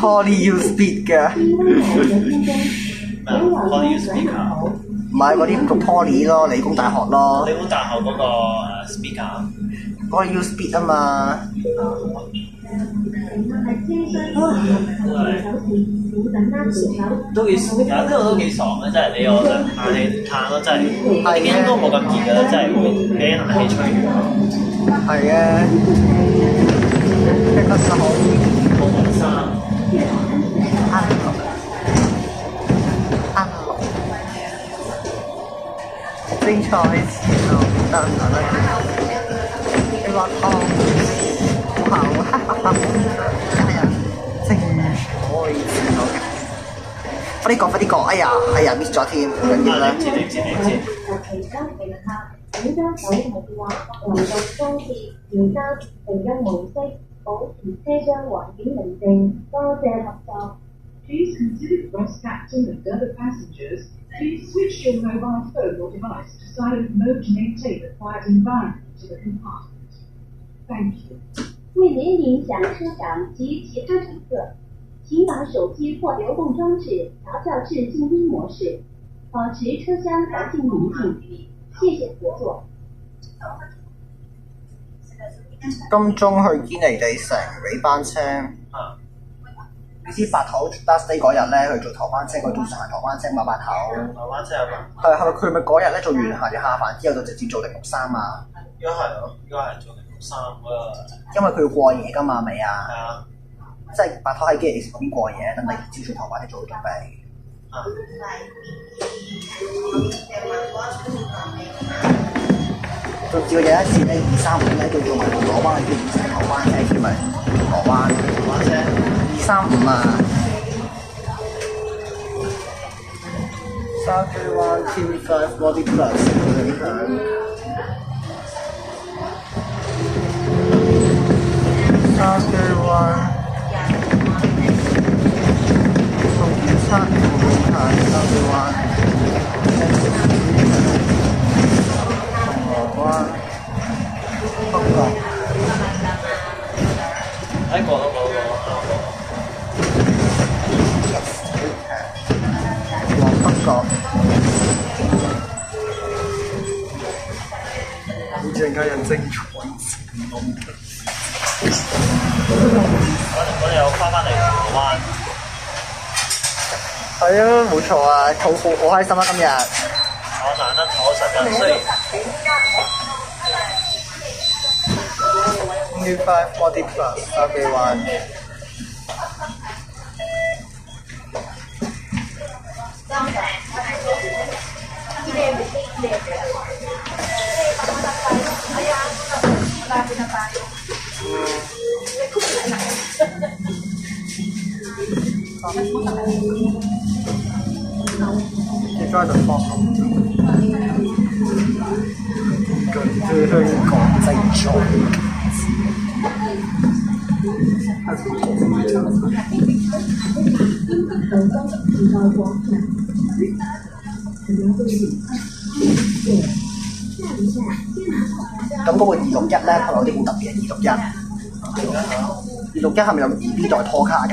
Poly U Speed 㗎。Poly U Speaker。唔係嗰啲讀 Poly 咯，理工大學咯。理工大學嗰個speaker。嗰個 U Speed 啊嘛。都幾有呢個都幾爽嘅，真係你有冷氣嘆咯，真係。係嘅。應該冇咁熱㗎啦，真係會俾冷氣吹完。係嘅。一個10號。精彩前路得唔得？你話湯好鹹，係啊！精彩前路，快啲講！哎呀 miss 咗添，唔緊要啦。其他乘客請將手提電話留到裝置調校靜音模式，保持車廂環境寧靜。多謝合作。Please consider voice captain and other passengers. Please switch your mobile phone or device to silent mode to maintain a quiet environment in the compartment. Thank you. 为您影响车长及其他乘客，请把手机或流动装置调校至静音模式，保持车厢环境宁静。謝謝合作。金鐘去堅尼地城尾班車。你知白頭 last day 嗰日咧去做頭班車，佢通常係頭班車嘛，白頭。頭班車係嘛？係咪佢咪嗰日咧做完下飯之後就直接做063啊？應該係咯，應該係做063因為佢要過夜㗎嘛，係咪啊？係啊。即係白頭喺堅尼地城嗰邊過夜，等第二朝早頭班車做好準備。仲試過有一次咧，235咧叫做埋銅鑼灣去變成頭班車添咪？銅鑼灣頭班車235啊！Southgate One T5 Body Plus 影響。Southgate One 同271影響 Southgate One。北角，喺過北角，好似而家有精彩我哋又翻嚟銅鑼灣。係啊，冇錯啊，好開心啊！今日我難得坐10日，雖然T5 Body Plus Southgate One。你抓得放好。對香港精彩。咁嗰個261咧，係咪有啲好特別嘅261？261係咪有 2B 代拖卡嘅？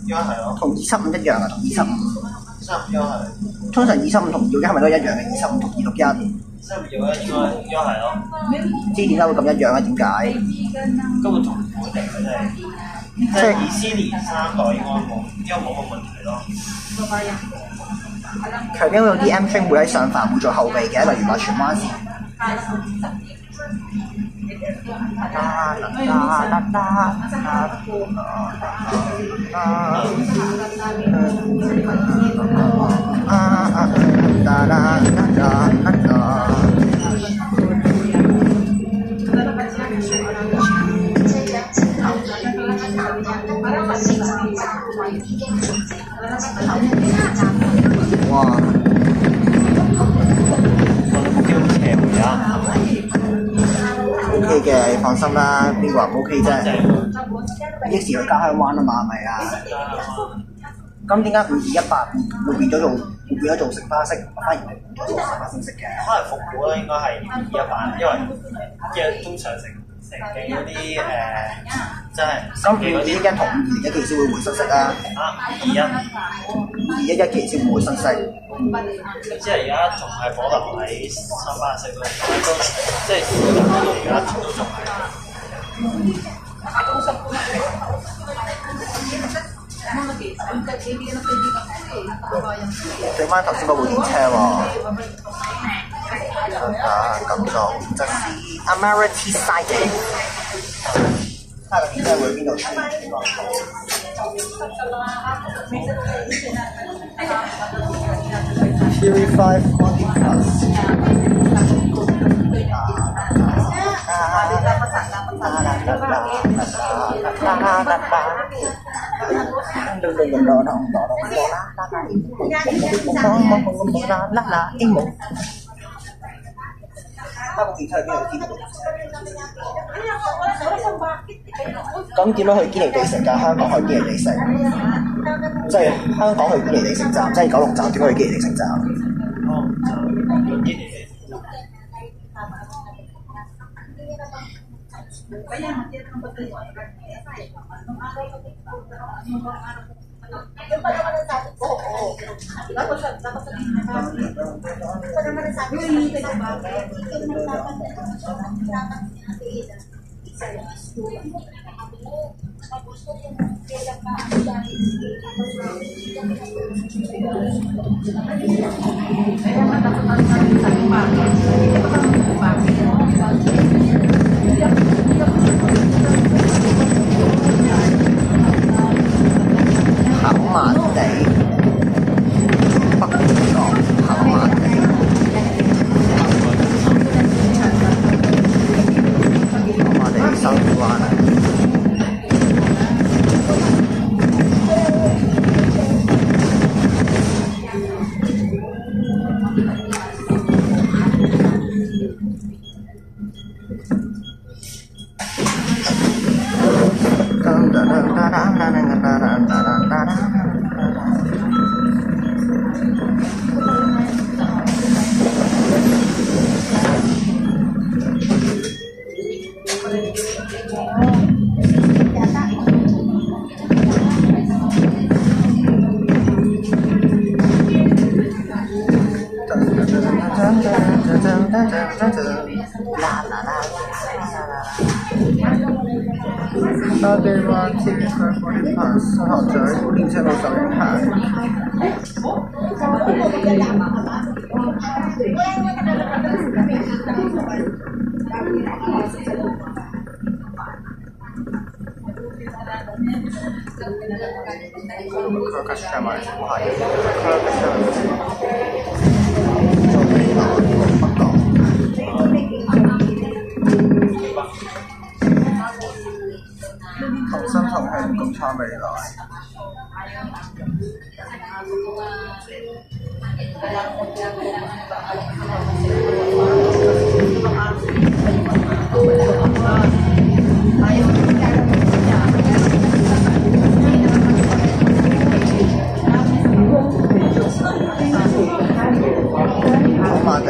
應該係咯。同275一樣啊，同275。235應該係。通常275同261係咪都一樣嘅？275同261。235應該係咯。唔知點解會咁一樣啊？點解？根本同唔會定佢哋。即係2000年3代應該冇乜問題咯。強邊有啲 M train 會喺上環會做後備嘅，例如話荃灣線。哇！叫斜回啊 ！OK 嘅，你放心啦，邊個話唔 OK 啫？益時去家鄉灣啊嘛，係咪啊？咁點解5218會變咗做城巴式，反而係變咗做城巴式嘅？可能復古啦，應該係5218，因為通常城記嗰啲即係咁211同201幾時會換新色啊？211幾時會換新色？即係而家仲係保留喺3班式咯，即係市場嗰度而家都仲係。對翻頭先嗰部電車喎。咁就則是 Admiralty Siding。睇下個電車會邊度出？ TV5 Audio Plus.香港電車去邊度見到？咁點樣去堅尼地城㗎？香港去堅尼地城，即係香港去堅尼地城站，即係九龍站點樣去堅尼地城站？就堅尼地城。跑馬地，北角跑馬地，跑馬地收灣。沙地灣 TV5 Audio Plus 新校咀電車路受影響。Kerkasha 埋唔係 Kerkasha 做未來北角。同心同慶，共創未來。跑馬地，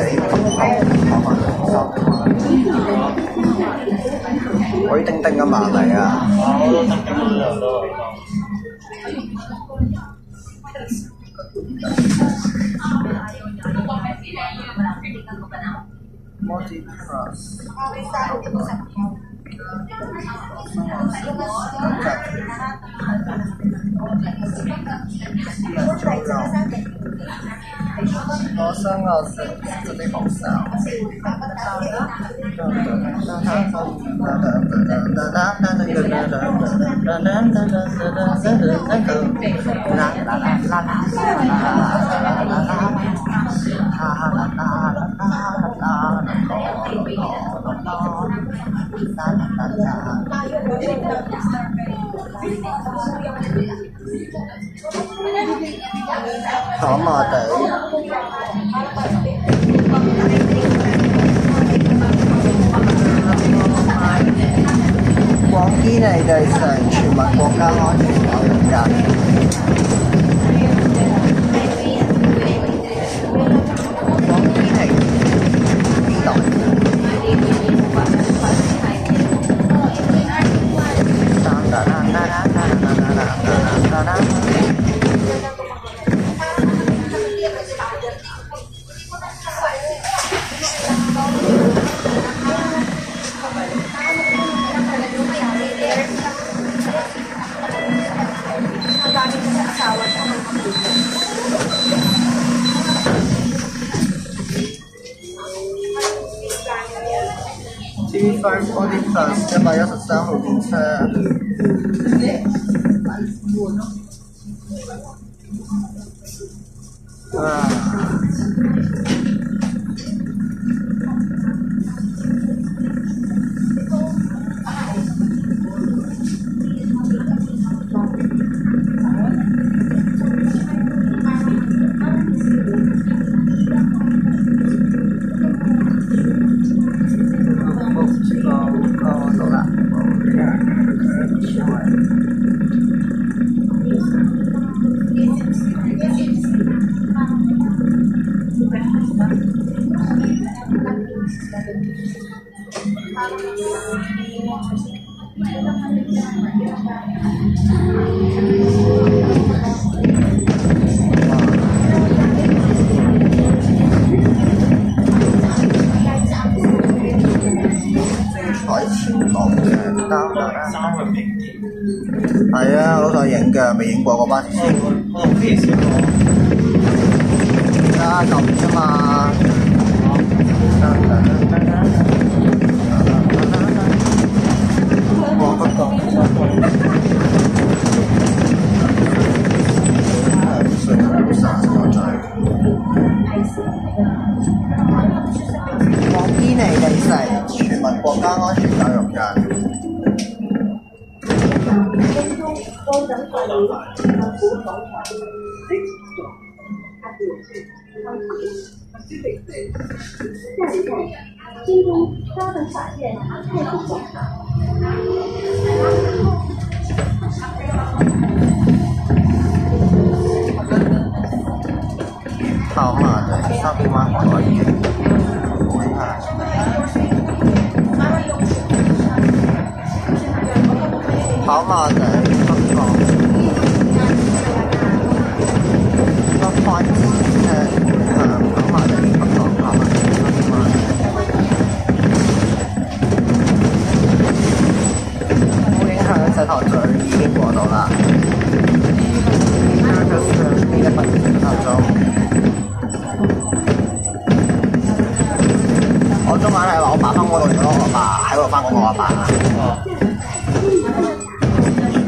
許丁丁咁埋嚟啊！Multi Plus。我想我食嗰啲紅燒。跑馬地。往堅尼地城全民國家安全教育日。TV5 Audio Plus 113號電車。係啊，好想影嘅，未影過嗰班。我同飛試過。而家咁啫嘛。哇！不過水好散個嘴。往堅尼地城，全民國家安全教育日。高等法院和服从法律。下一站，京都高等法院太空广场。跑馬地三邊灣海景，跑馬地北角，北環線跑馬地北角，跑馬地三邊灣。冇影響石頭咀已經過到啦。呢一筆石頭咀。我中晚係話我爸翻嗰度嚟咯，我爸喺度翻工，我阿爸。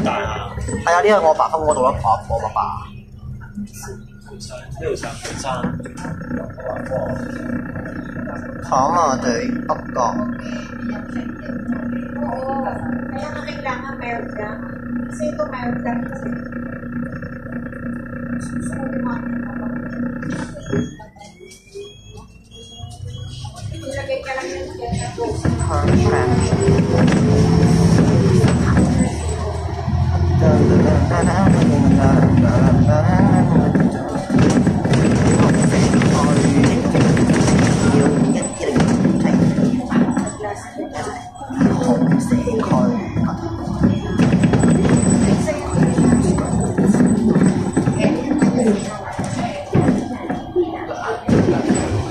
大啊！係啊，呢個我爸翻嗰度咯，我阿爸。呢度上半山。跑馬地北角。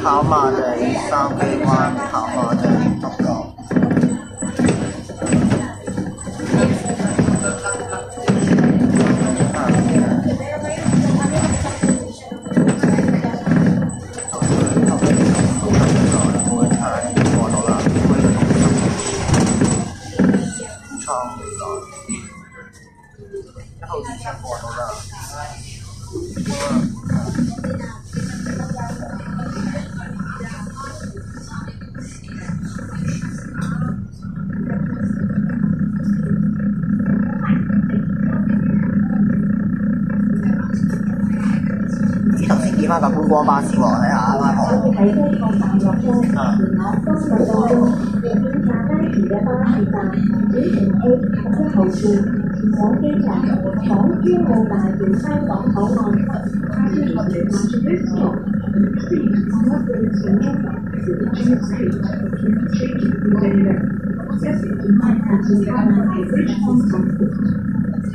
跑馬地三機灣，跑馬地北角。頭先見翻架觀光巴士喎，睇下啱啱好。喺呢個站落車，前往東隧道中，檢查該址嘅巴士站只乘 A11號線前往機場港珠澳大橋香港口岸。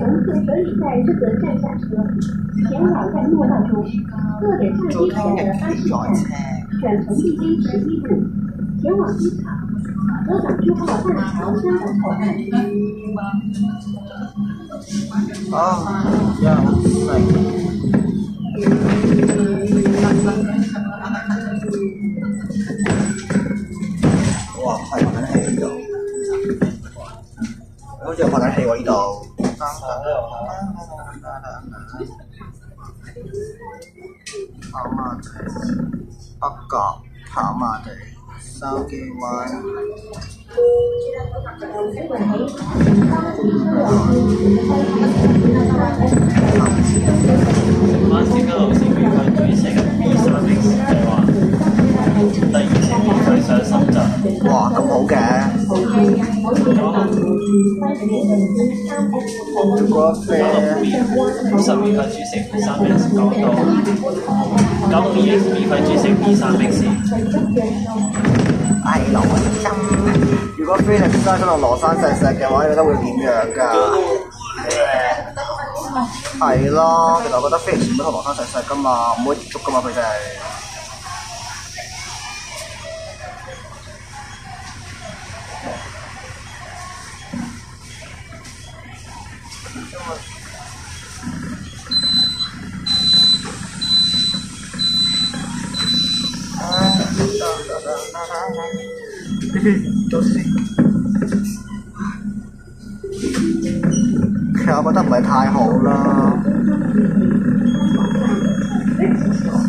乘客可以在这个站下车，前往在莫道中各点下机前的巴士站，转乘地经11路，前往机场。河港珠澳大桥香港口岸。哇，係拍緊戲呢度，好似有拍緊戲喎呢度。跑馬地、北角、跑馬地、筲箕灣。馬斯嘅路線免費追星，B3 的士計劃，第二次免費上深圳。哇，咁好嘅！如果飛50免費追星 B3 的士港島，九龍免費追星 B3 的士。係羅森。如果飛力山上羅山石嘅話，你覺得會點樣㗎？係咯，其實我覺得飛力全部都同羅山石㗎嘛，唔可以接觸㗎嘛，佢哋。到時，其實我覺得唔係太好啦。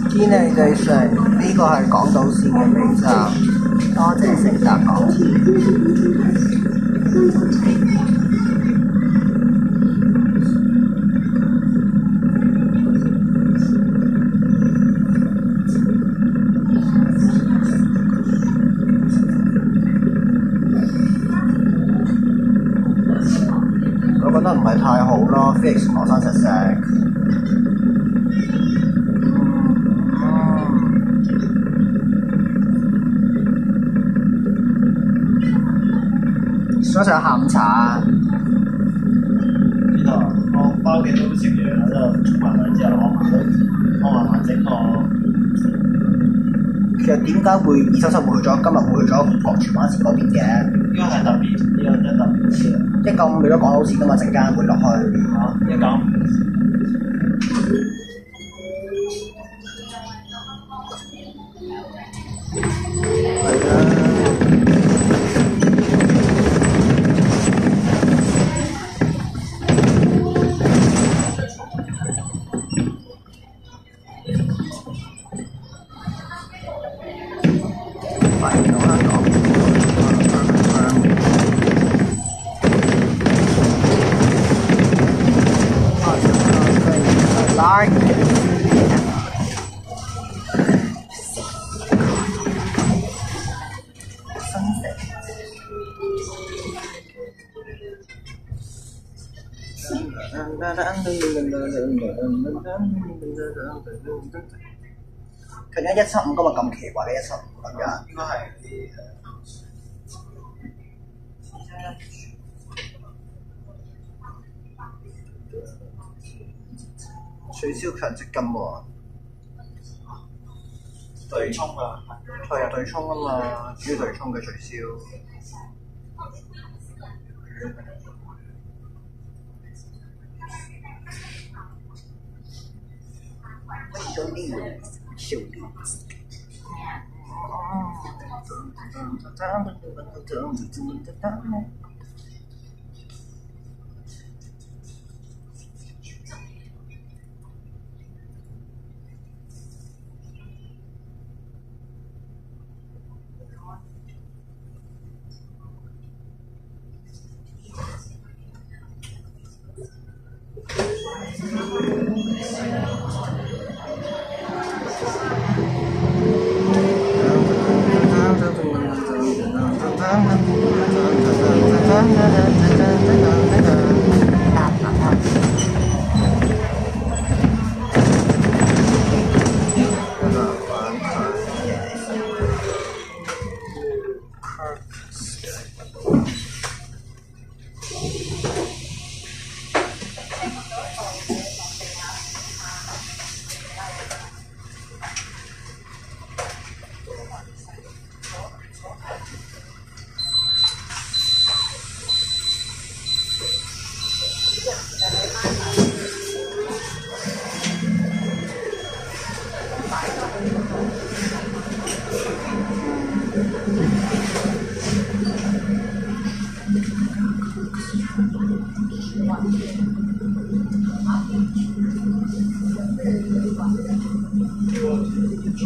堅尼地城呢個係港島線嘅尾站，多謝乘搭港鐵。我覺得唔係太好咯 ，Felix 羅山石石。想食下午茶。呢度我翻屋企都食嘢啦，之後沖埋涼之後，我慢慢整個。其實點解會二手室會去咗今日會去咗國荃灣線嗰邊嘅？呢個係特別，呢個真係特別啲啊195你都講好似㗎嘛，陣間會落去嚇195。佢點解175今日咁奇怪嘅175咁樣？應該係取消強積金喎，對沖啊！係啊，對沖啊嘛，主要對沖嘅取消。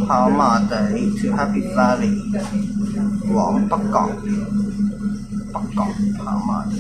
跑馬地 to Happy Valley 往北角跑馬地。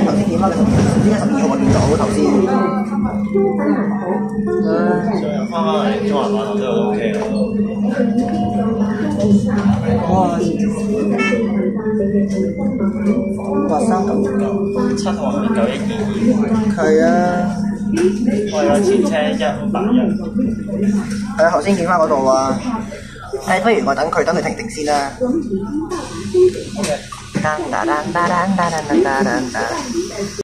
頭先點啊？你點解12號我見到頭先？上游翻返嚟中環碼頭都 OK 啦。哇！397號入面912。係啊。我有前車1581。係啊，頭先見翻嗰度啊。不如我等佢停先啦。